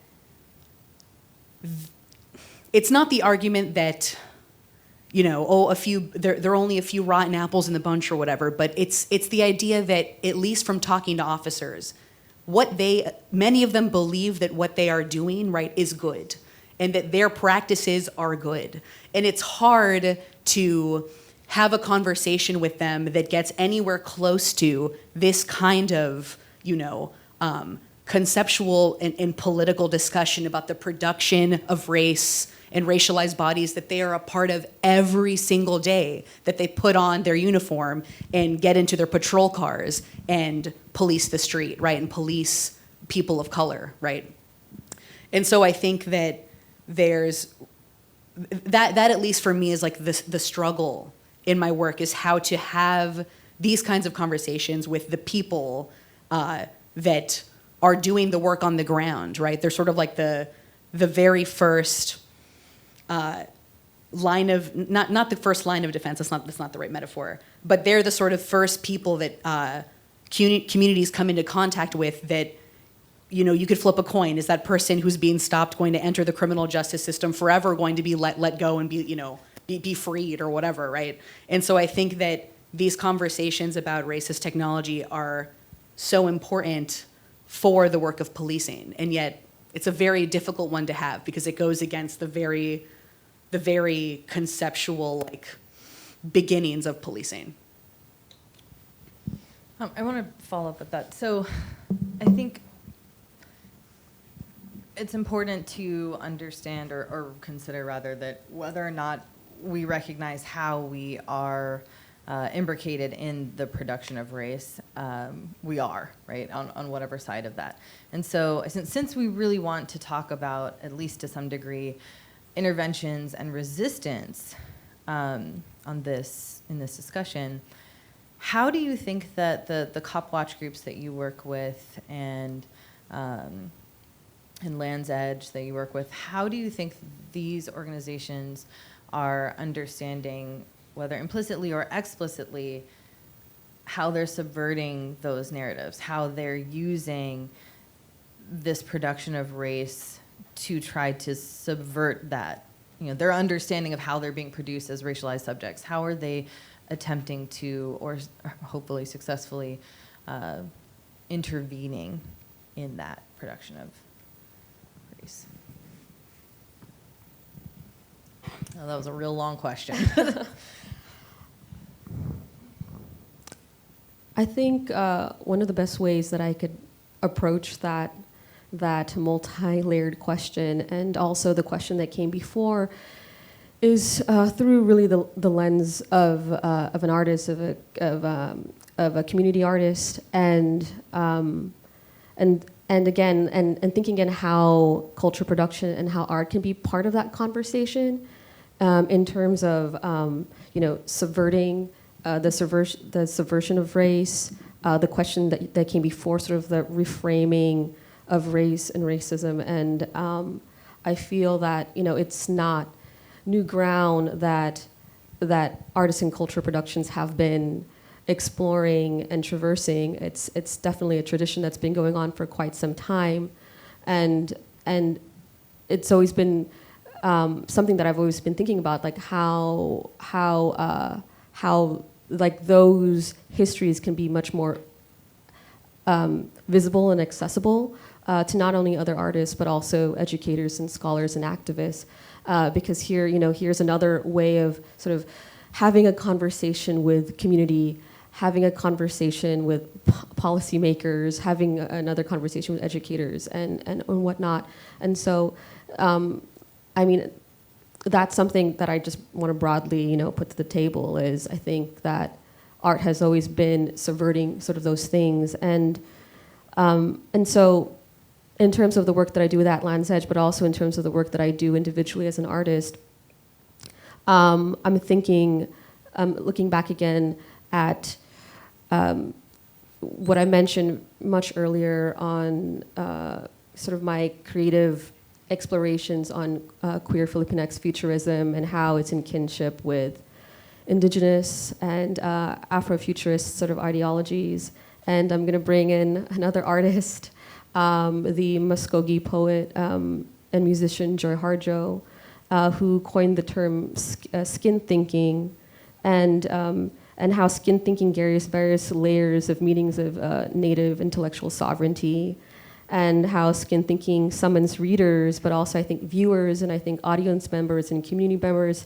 it's not the argument that, there are only a few rotten apples in the bunch or whatever, but it's the idea that, at least from talking to officers, many of them believe that what they are doing, right, is good, and that their practices are good. And it's hard to have a conversation with them that gets anywhere close to this kind of, conceptual and political discussion about the production of race and racialized bodies that they are a part of every single day, that they put on their uniform and get into their patrol cars and police the street, right, and police people of color, right? And so I think that there's, that at least for me is like the struggle in my work, is how to have these kinds of conversations with the people that are doing the work on the ground, right? They're sort of like the very first line of, not the first line of defense, that's not the right metaphor, but they're the sort of first people that communities come into contact with that, you could flip a coin. Is that person who's being stopped going to enter the criminal justice system forever, going to be let go and be freed or whatever, right? And so I think that these conversations about racist technology are so important for the work of policing, and yet it's a very difficult one to have because it goes against the very conceptual beginnings of policing. I want to follow up with that. So I think it's important to understand or consider rather that whether or not we recognize how we are imbricated in the production of race, we are, right, on whatever side of that. And so since we really want to talk about, at least to some degree, interventions and resistance in this discussion, how do you think that the Cop Watch groups that you work with and Land's Edge that you work with, how do you think these organizations are understanding, whether implicitly or explicitly, how they're subverting those narratives, how they're using this production of race to try to subvert that, their understanding of how they're being produced as racialized subjects? How are they attempting to, or hopefully successfully, intervening in that production of race? Oh, that was a real long question. I think one of the best ways that I could approach that multi-layered question, and also the question that came before, is through really the lens of an artist, of a community artist, and again, thinking in how culture production and how art can be part of that conversation, in terms of subverting the subversion of race, the question that came before, sort of the reframing of race and racism, and I feel that it's not new ground that artists and culture productions have been exploring and traversing. It's definitely a tradition that's been going on for quite some time, and it's always been something that I've always been thinking about, like how like those histories can be much more visible and accessible to not only other artists, but also educators and scholars and activists. Because here, here's another way of sort of having a conversation with community, having a conversation with policymakers, having another conversation with educators and whatnot. And so, I mean, that's something that I just want to broadly, put to the table is I think that art has always been subverting sort of those things. And so in terms of the work that I do with At Land's Edge, but also in terms of the work that I do individually as an artist, I'm thinking, looking back again at what I mentioned much earlier on sort of my creative explorations on queer Filipinx futurism and how it's in kinship with indigenous and Afrofuturist sort of ideologies. And I'm going to bring in another artist, the Muskogee poet and musician Joy Harjo, who coined the term skin thinking, and how skin thinking carries various layers of meanings of Native intellectual sovereignty, and how skin thinking summons readers, but also I think viewers and I think audience members and community members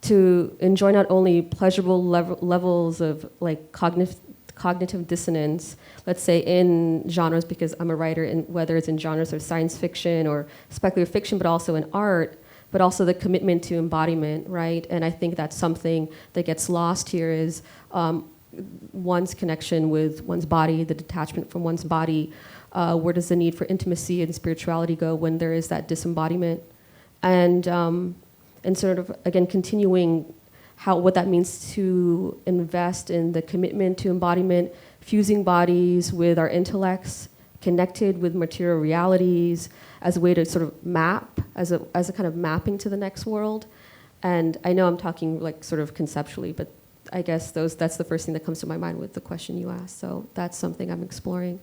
to enjoy not only pleasurable levels of like cognitive dissonance, let's say in genres, because I'm a writer, and whether it's in genres of science fiction or speculative fiction, but also in art, but also the commitment to embodiment, right? And I think that's something that gets lost here is one's connection with one's body, the detachment from one's body. Where does the need for intimacy and spirituality go when there is that disembodiment? And sort of, again, continuing what that means to invest in the commitment to embodiment, fusing bodies with our intellects, connected with material realities as a way to sort of map, as a kind of mapping to the next world. And I know I'm talking like sort of conceptually, but I guess that's the first thing that comes to my mind with the question you asked. So that's something I'm exploring.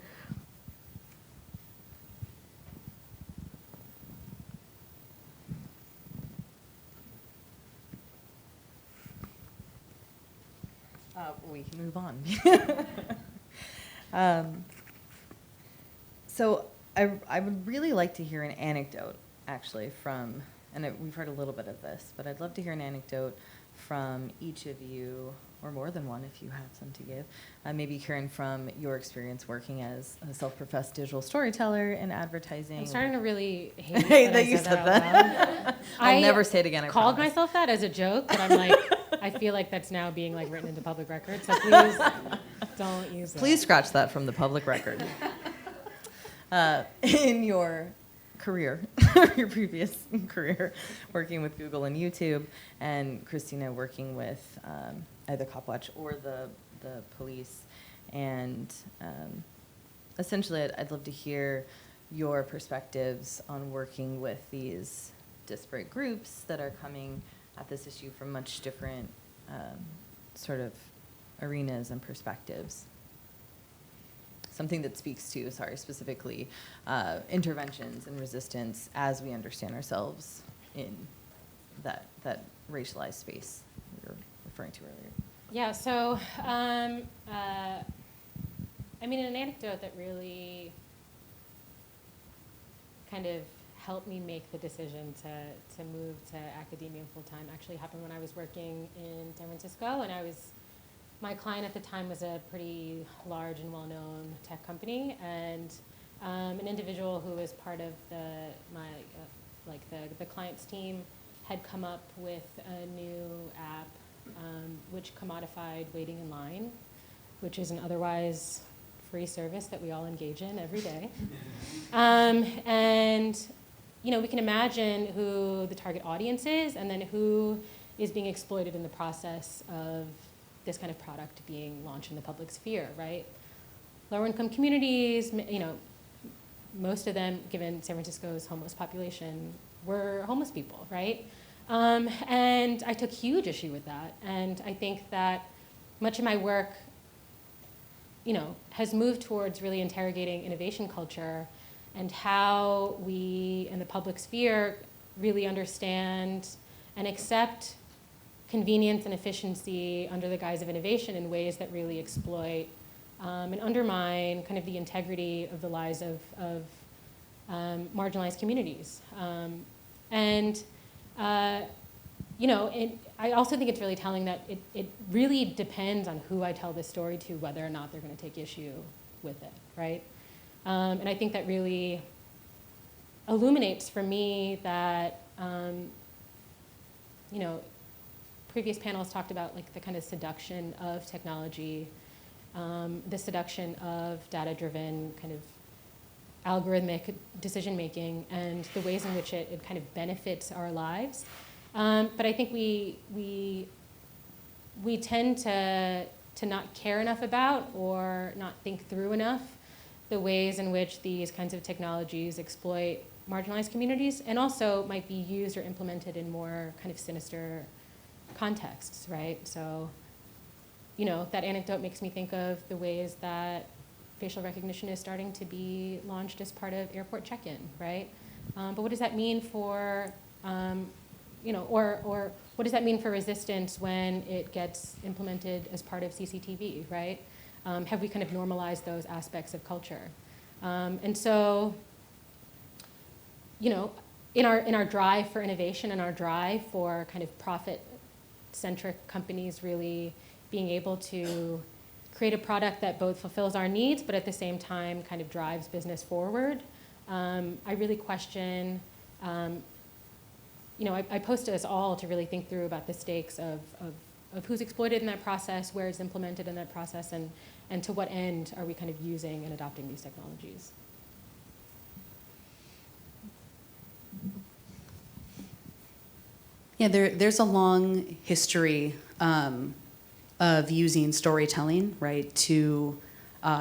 We can move on. So I would really like to hear an anecdote, actually, from, and we've heard a little bit of this, but I'd love to hear an anecdote from each of you, or more than one if you have some to give. Maybe Kiran, from your experience working as a self-professed digital storyteller in advertising. I'm starting to really hate That that you I said said that out that. loud. I'll never say it again, I called promise. myself that as a joke, but I'm like, I feel like that's now being like written into public record, so please don't use that. Please scratch that from the public record. In your career, your previous career, working with Google and YouTube, and Christina working with either Copwatch or the police, and essentially I'd love to hear your perspectives on working with these disparate groups that are coming at this issue from much different sort of arenas and perspectives. Something that speaks to, specifically interventions and resistance as we understand ourselves in that racialized space we were referring to earlier. Yeah, so, I mean, an anecdote that really kind of helped me make the decision to move to academia full-time actually happened when I was working in San Francisco, and my client at the time was a pretty large and well-known tech company, and an individual who was part of the client's team had come up with a new app which commodified waiting in line, which is an otherwise free service that we all engage in every day. And we can imagine who the target audience is, and then who is being exploited in the process of this kind of product being launched in the public sphere, right? Lower income communities, most of them, given San Francisco's homeless population, were homeless people, right? And I took huge issue with that. And I think that much of my work, has moved towards really interrogating innovation culture and how we in the public sphere really understand and accept convenience and efficiency under the guise of innovation in ways that really exploit and undermine kind of the integrity of the lives of marginalized communities. I also think it's really telling that it really depends on who I tell this story to, whether or not they're going to take issue with it, right? And I think that really illuminates for me that, previous panels talked about like the kind of seduction of technology, the seduction of data-driven kind of algorithmic decision-making and the ways in which it kind of benefits our lives. But I think we tend to not care enough about or not think through enough the ways in which these kinds of technologies exploit marginalized communities and also might be used or implemented in more kind of sinister contexts, right? So, that anecdote makes me think of the ways that facial recognition is starting to be launched as part of airport check-in, right? But what does that mean for, or what does that mean for resistance when it gets implemented as part of CCTV, right? Have we kind of normalized those aspects of culture? And so, in our drive for innovation and our drive for kind of profit-centric companies really being able to create a product that both fulfills our needs, but at the same time kind of drives business forward, I really question, I pose to us all to really think through about the stakes of who's exploited in that process, where it's implemented in that process, and to what end are we kind of using and adopting these technologies. Yeah, there's a long history of using storytelling, right, to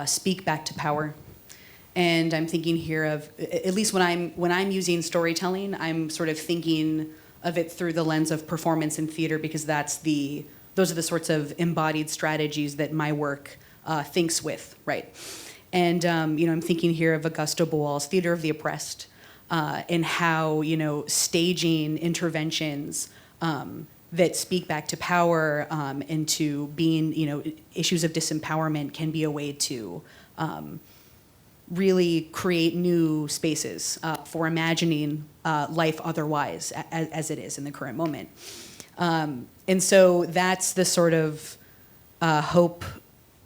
speak back to power. And I'm thinking here of, at least when I'm using storytelling, I'm sort of thinking of it through the lens of performance and theater, because those are the sorts of embodied strategies that my work thinks with, right? And I'm thinking here of Augusto Boal's Theater of the Oppressed, and how staging interventions that speak back to power and to being issues of disempowerment can be a way to really create new spaces for imagining life otherwise as it is in the current moment. And so that's the sort of hope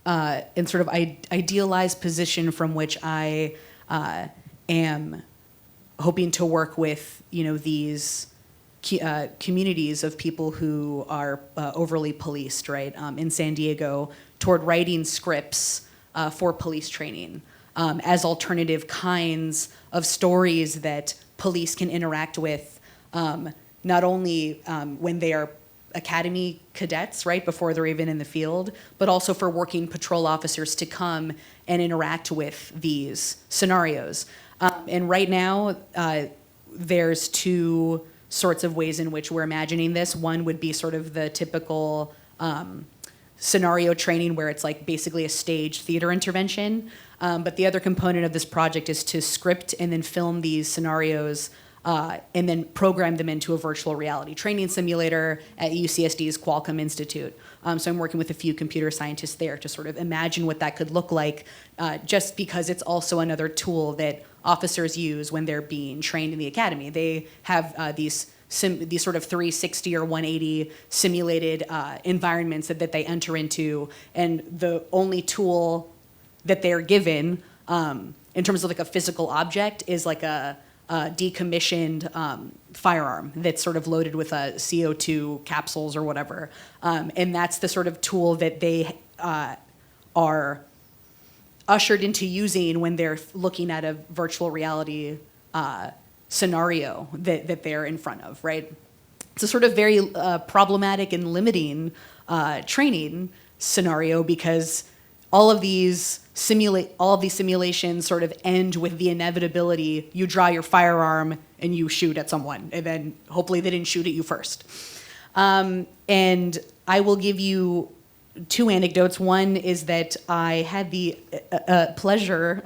and sort of idealized position from which I am hoping to work with these communities of people who are overly policed, right, in San Diego, toward writing scripts for police training as alternative kinds of stories that police can interact with, not only when they are academy cadets, right, before they're even in the field, but also for working patrol officers to come and interact with these scenarios. And right now, there's two sorts of ways in which we're imagining this. One would be sort of the typical scenario training where it's like basically a staged theater intervention. But the other component of this project is to script and then film these scenarios and then program them into a virtual reality training simulator at UCSD's Qualcomm Institute. So I'm working with a few computer scientists there to sort of imagine what that could look like, just because it's also another tool that officers use when they're being trained in the academy. They have these sort of 360 or 180 simulated environments that they enter into, and the only tool that they're given in terms of like a physical object is like a decommissioned firearm that's sort of loaded with CO2 capsules or whatever. And that's the sort of tool that they are ushered into using when they're looking at a virtual reality scenario that they're in front of, right? It's a sort of very problematic and limiting training scenario, because all of these simulations sort of end with the inevitability you draw your firearm and you shoot at someone, and then hopefully they didn't shoot at you first. And I will give you two anecdotes. One is that I had the pleasure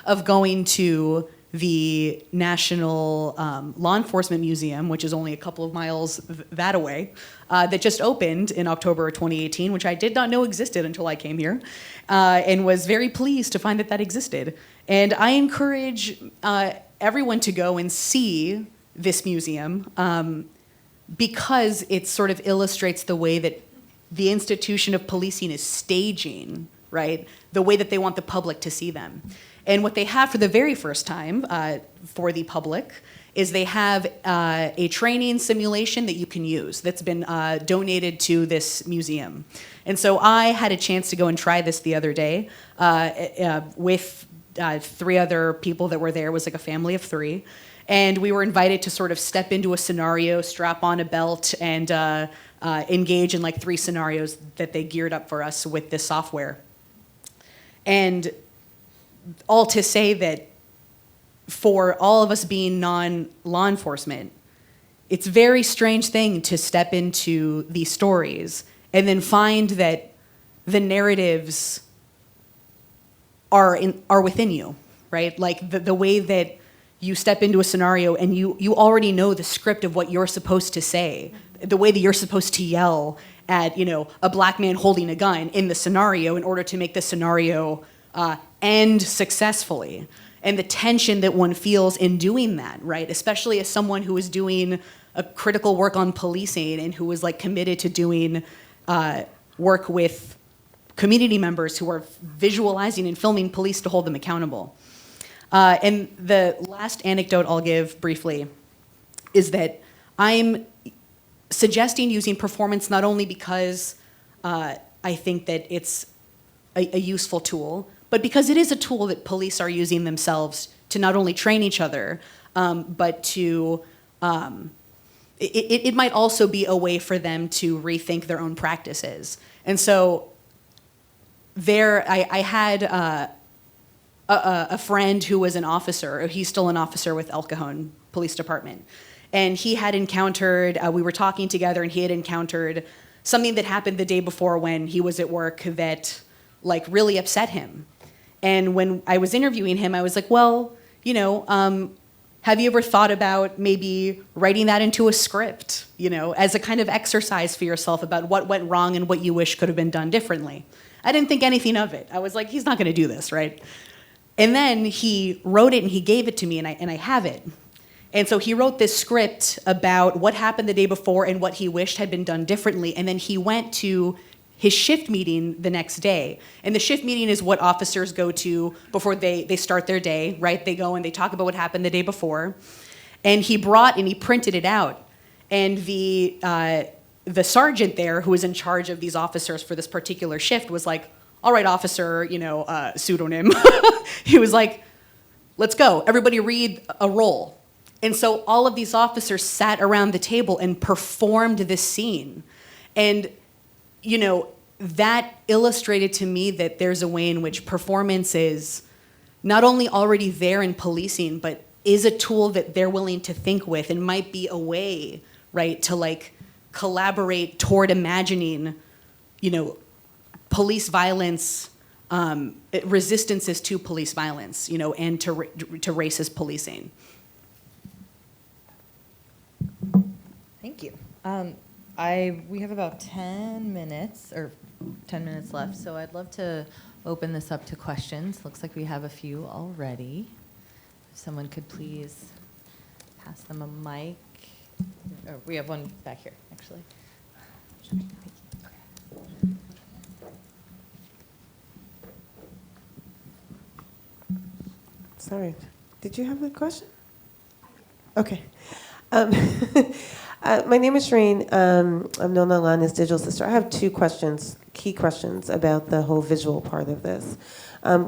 of going to the National Law Enforcement Museum, which is only a couple of miles that away, that just opened in October of 2018, which I did not know existed until I came here, and was very pleased to find that that existed. And I encourage everyone to go and see this museum because it sort of illustrates the way that the institution of policing is staging, right? The way that they want the public to see them. And what they have for the very first time for the public is they have a training simulation that you can use that's been donated to this museum. And so I had a chance to go and try this the other day with 3 other people that were there. It was like a family of 3. And we were invited to sort of step into a scenario, strap on a belt, and engage in like 3 scenarios that they geared up for us with this software. And all to say that for all of us being non-law enforcement, it's a very strange thing to step into these stories and then find that the narratives are within you, right? Like the way that you step into a scenario and you already know the script of what you're supposed to say, the way that you're supposed to yell at, you know, a black man holding a gun in the scenario in order to make the scenario end successfully. And the tension that one feels in doing that, right? Especially as someone who is doing a critical work on policing and who was like committed to doing work with community members who are visualizing and filming police to hold them accountable. And the last anecdote I'll give briefly is that I'm suggesting using performance not only because I think that it's a useful tool, but because it is a tool that police are using themselves to not only train each other, but to, it might also be a way for them to rethink their own practices. And so there, I had a friend who was an officer, or he's still an officer with El Cajon Police Department. And he had encountered, we were talking together, and he had encountered something that happened the day before when he was at work that like really upset him. And when I was interviewing him, I was like, well, you know, have you ever thought about maybe writing that into a script, you know, as a kind of exercise for yourself about what went wrong and what you wish could have been done differently? I didn't think anything of it. I was like, he's not going to do this, right? And then he wrote it and he gave it to me, and I have it. And so he wrote this script about what happened the day before and what he wished had been done differently. And then he went to his shift meeting the next day. And the shift meeting is what officers go to before they start their day, right? They go and they talk about what happened the day before. And he brought and he printed it out. And the sergeant there, who was in charge of these officers for this particular shift, was like, all right, officer, you know, pseudonym. He was like, let's go. Everybody read a roll. And so all of these officers sat around the table and performed this scene. And you know, that illustrated to me that there's a way in which performance is not only already there in policing, but is a tool that they're willing to think with and might be a way, right, to like collaborate toward imagining, you know, police violence, resistances to police violence, you know, and to racist policing. Thank you. We have about 10 minutes left, so I'd love to open this up to questions. Looks like we have a few already. If someone could please pass them a mic. Oh, we have one back here, actually. Sorry, did you have a question? Okay. My name is Shireen. I'm known online as Digital Sister. I have 2 questions, key questions about the whole visual part of this.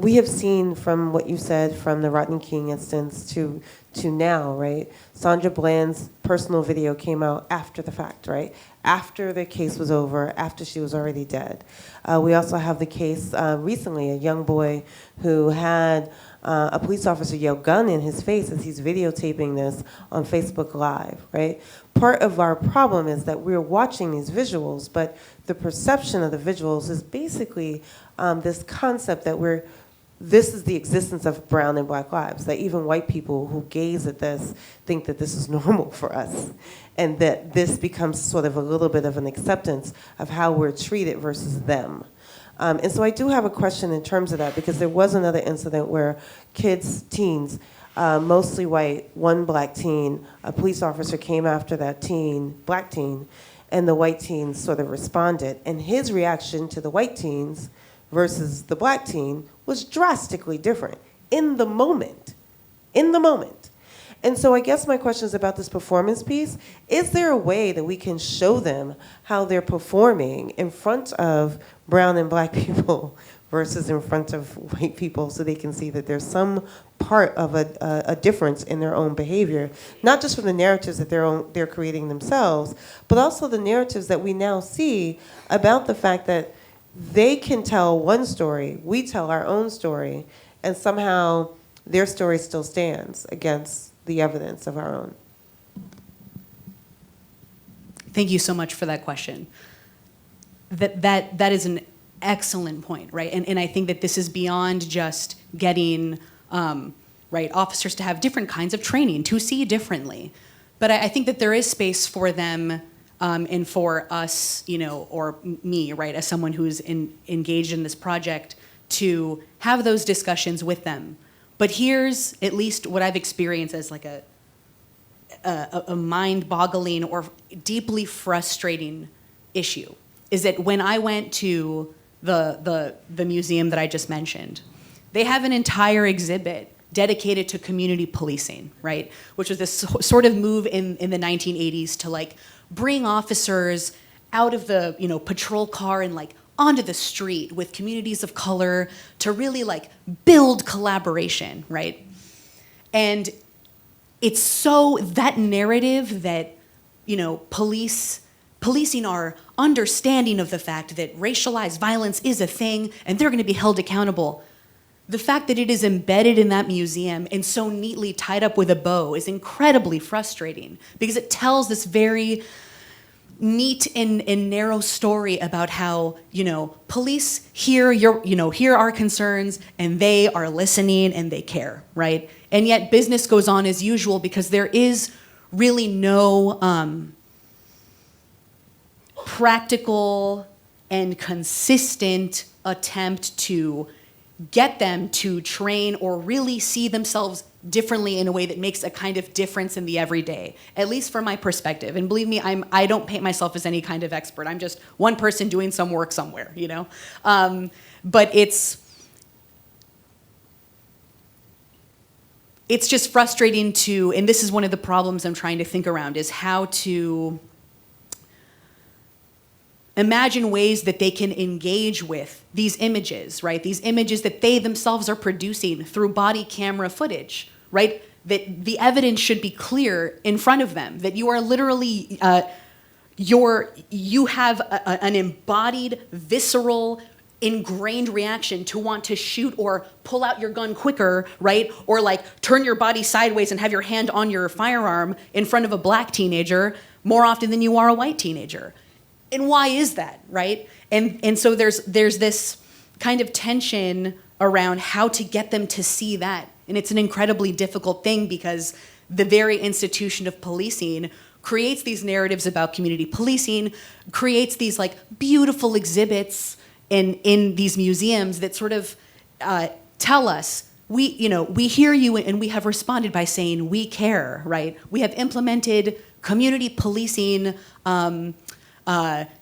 We have seen from what you said from the Rodney King instance to now, right? Sandra Bland's personal video came out after the fact, right? After the case was over, after she was already dead. We also have the case recently, a young boy who had a police officer yell gun in his face as he's videotaping this on Facebook Live, right? Part of our problem is that we're watching these visuals, but the perception of the visuals is basically this concept that we're this is the existence of brown and black lives, that even white people who gaze at this think that this is normal for us, and that this becomes sort of a little bit of an acceptance of how we're treated versus them. And so I do have a question in terms of that, because there was another incident where teens, mostly white, one black teen, a police officer came after that teen, black teen, and the white teens sort of responded. And his reaction to the white teens versus the black teen was drastically different in the moment. In the moment. And so I guess my question is about this performance piece. Is there a way that we can show them how they're performing in front of brown and black people versus in front of white people, so they can see that there's some part of a difference in their own behavior, not just from the narratives that they're creating themselves, but also the narratives that we now see about the fact that they can tell one story, we tell our own story, and somehow their story still stands against the evidence of our own. Thank you so much for that question. That is an excellent point, right? And I think that this is beyond just getting officers to have different kinds of training, to see differently. But I think that there is space for them and for us, or me, right, as someone who's engaged in this project, to have those discussions with them. But here's at least what I've experienced as like a mind-boggling or deeply frustrating issue, is that when I went to the museum that I just mentioned, they have an entire exhibit dedicated to community policing, right? Which was this sort of move in the 1980s to like bring officers out of the patrol car and like onto the street with communities of color to really like build collaboration, right? And it's so that narrative that policing our understanding of the fact that racialized violence is a thing and they're going to be held accountable. The fact that it is embedded in that museum and so neatly tied up with a bow is incredibly frustrating, because it tells this very neat and narrow story about how, police hear our concerns and they are listening and they care, right? And yet business goes on as usual because there is really no practical and consistent attempt to get them to train or really see themselves differently in a way that makes a kind of difference in the everyday, at least from my perspective. And believe me, I don't paint myself as any kind of expert. I'm just one person doing some work somewhere, But it's just frustrating to, and this is one of the problems I'm trying to think around, is how to imagine ways that they can engage with these images, right? These images that they themselves are producing through body camera footage, right? That the evidence should be clear in front of them, that you are literally, you have an embodied, visceral, ingrained reaction to want to shoot or pull out your gun quicker, right? Or like turn your body sideways and have your hand on your firearm in front of a black teenager more often than you are a white teenager. And why is that, right? And so there's this kind of tension around how to get them to see that. And it's an incredibly difficult thing, because the very institution of policing creates these narratives about community policing, creates these like beautiful exhibits in these museums that sort of tell us, we hear you and we have responded by saying we care, right? We have implemented community policing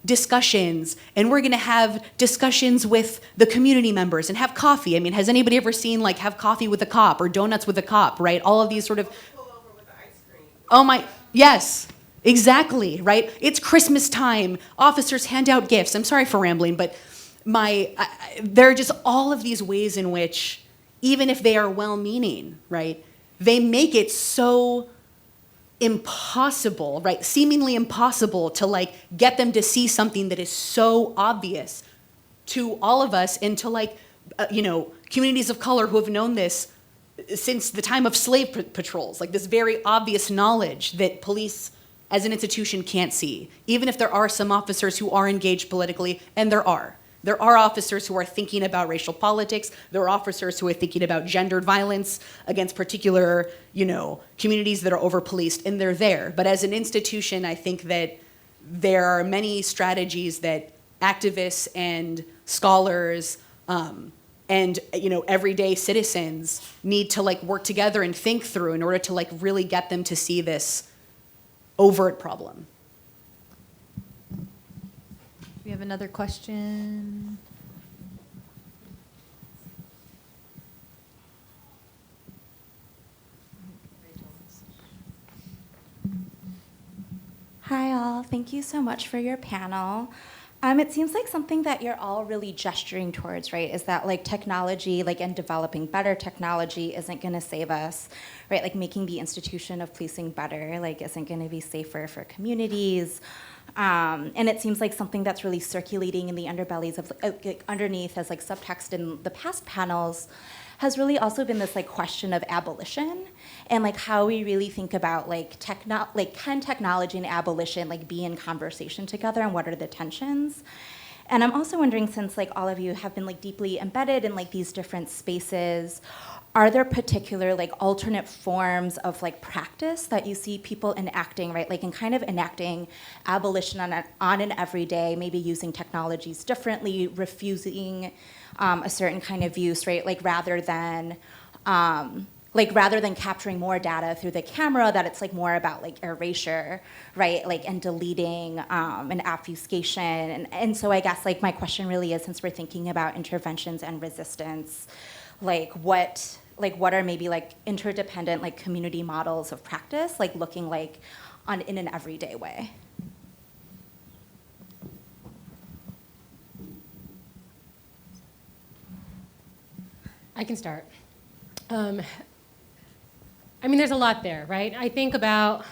discussions, and we're going to have discussions with the community members and have coffee. I mean, has anybody ever seen like have coffee with a cop or donuts with a cop, right? All of these sort of. Pull over with the ice cream. Oh my, yes, exactly, right? It's Christmas time. Officers hand out gifts. I'm sorry for rambling, but there are just all of these ways in which, even if they are well-meaning, right, they make it so impossible, right? Seemingly impossible to like get them to see something that is so obvious to all of us, and to like, communities of color who have known this since the time of slave patrols, like this very obvious knowledge that police as an institution can't see, even if there are some officers who are engaged politically, and there are. There are officers who are thinking about racial politics. There are officers who are thinking about gendered violence against particular, communities that are over-policed, and they're there. But as an institution, I think that there are many strategies that activists and scholars and everyday citizens need to work together and think through in order to really get them to see this overt problem. We have another question. Hi all, thank you so much for your panel. It seems like something that you're all really gesturing towards, right, is that technology, and developing better technology isn't gonna save us, right? Making the institution of policing better, isn't gonna be safer for communities. And it seems like something that's really circulating in the underbellies of, underneath as subtext in the past panels has really also been this question of abolition and how we really think about can technology and abolition be in conversation together, and what are the tensions? And I'm also wondering, since all of you have been deeply embedded in these different spaces, are there particular alternate forms of practice that you see people enacting, right? In kind of enacting abolition on an everyday, maybe using technologies differently, refusing a certain kind of use, right? Rather than capturing more data through the camera, that it's more about erasure, right? And deleting and obfuscation. And so I guess my question really is, since we're thinking about interventions and resistance, what are maybe interdependent community models of practice looking in an everyday way? I can start. There's a lot there, right? I think about,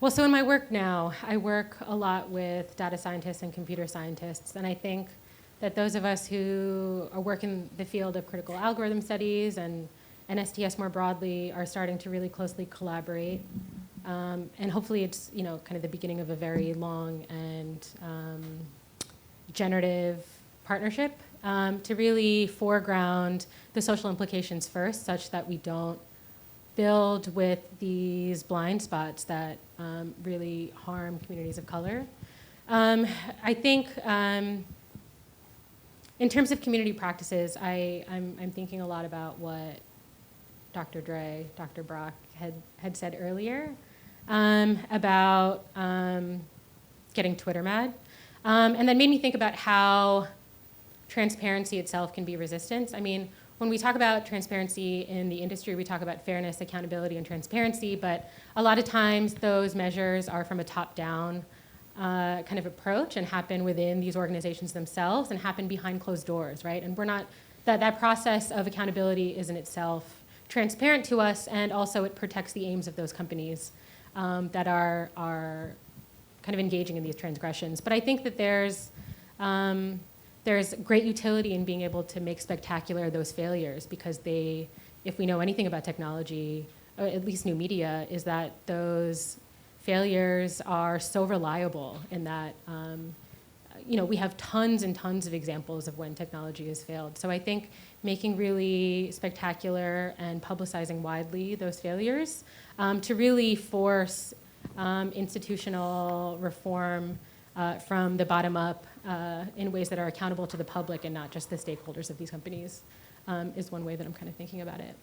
so in my work now, I work a lot with data scientists and computer scientists, and I think that those of us who work in the field of critical algorithm studies and STS more broadly are starting to really closely collaborate. And hopefully it's kind of the beginning of a very long and generative partnership to really foreground the social implications first, such that we don't build with these blind spots that really harm communities of color. I think in terms of community practices, I'm thinking a lot about what Dr. Brock had said earlier about getting Twitter mad. And that made me think about how transparency itself can be resistance. When we talk about transparency in the industry, we talk about fairness, accountability, and transparency, but a lot of times those measures are from a top-down kind of approach and happen within these organizations themselves and happen behind closed doors, right? And we're not, that process of accountability is in itself transparent to us, and also it protects the aims of those companies that are kind of engaging in these transgressions. But I think that there's great utility in being able to make spectacular those failures, because if we know anything about technology, or at least new media, is that those failures are so reliable in that we have tons and tons of examples of when technology has failed. So I think making really spectacular and publicizing widely those failures to really force institutional reform from the bottom up in ways that are accountable to the public and not just the stakeholders of these companies is one way that I'm kind of thinking about it.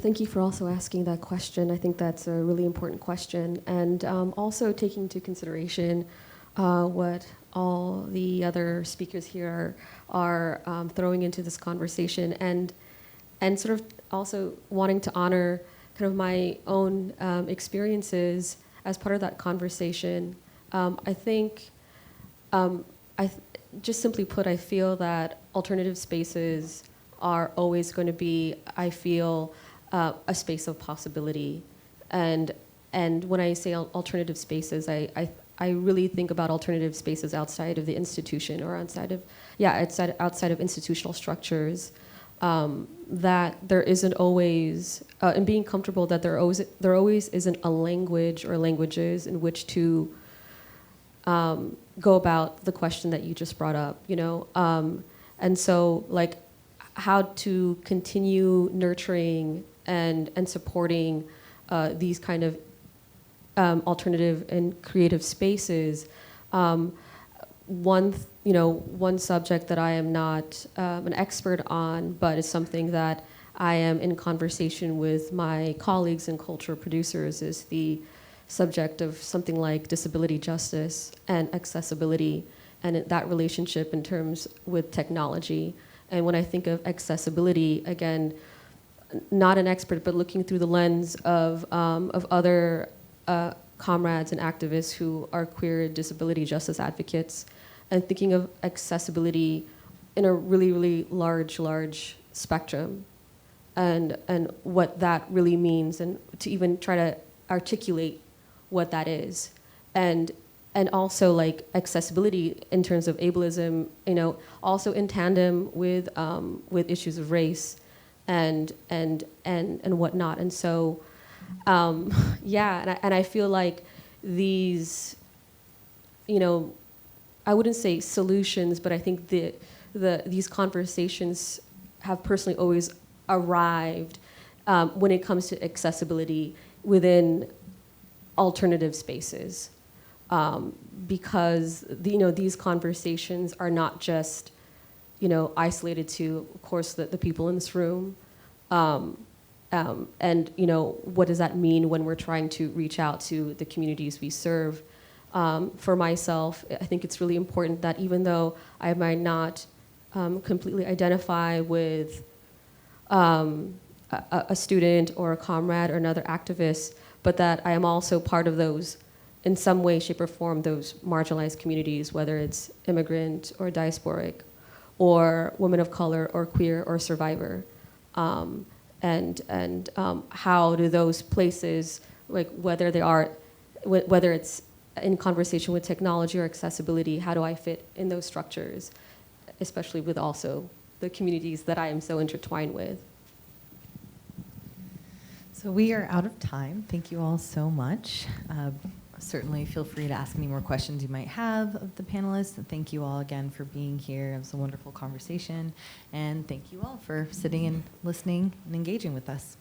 Thank you for also asking that question. I think that's a really important question. And also taking into consideration what all the other speakers here are throwing into this conversation, and sort of also wanting to honor kind of my own experiences as part of that conversation. I think, just simply put, I feel that alternative spaces are always going to be, I feel, a space of possibility. And when I say alternative spaces, I really think about alternative spaces outside of the institution, or outside of institutional structures. that there isn't always, and being comfortable that there always isn't a language or languages in which to go about the question that you just brought up, you know? And so, like, how to continue nurturing and supporting these kind of alternative and creative spaces. One subject that I am not an expert on, but is something that I am in conversation with my colleagues and cultural producers, is the subject of something like disability justice and accessibility, and that relationship in terms with technology. And when I think of accessibility, again, not an expert, but looking through the lens of other comrades and activists who are queer disability justice advocates, and thinking of accessibility in a really, really large spectrum, and what that really means, and to even try to articulate what that is, and also like accessibility in terms of ableism, you know, also in tandem with issues of race and whatnot. And so, and I feel like these, you know, I wouldn't say solutions, but I think these conversations have personally always arrived when it comes to accessibility within alternative spaces, because these conversations are not just, you know, isolated to, of course, the people in this room, and you know, what does that mean when we're trying to reach out to the communities we serve? For myself, I think it's really important that even though I might not completely identify with a student or a comrade or another activist, but that I am also part of those, in some way, shape, or form, those marginalized communities, whether it's immigrant or diasporic, or women of color, or queer, or survivor. And how do those places, like whether it's in conversation with technology or accessibility, how do I fit in those structures, especially with also the communities that I am so intertwined with? So we are out of time. Thank you all so much. Certainly feel free to ask any more questions you might have of the panelists. And thank you all again for being here. It was a wonderful conversation. And thank you all for sitting and listening and engaging with us.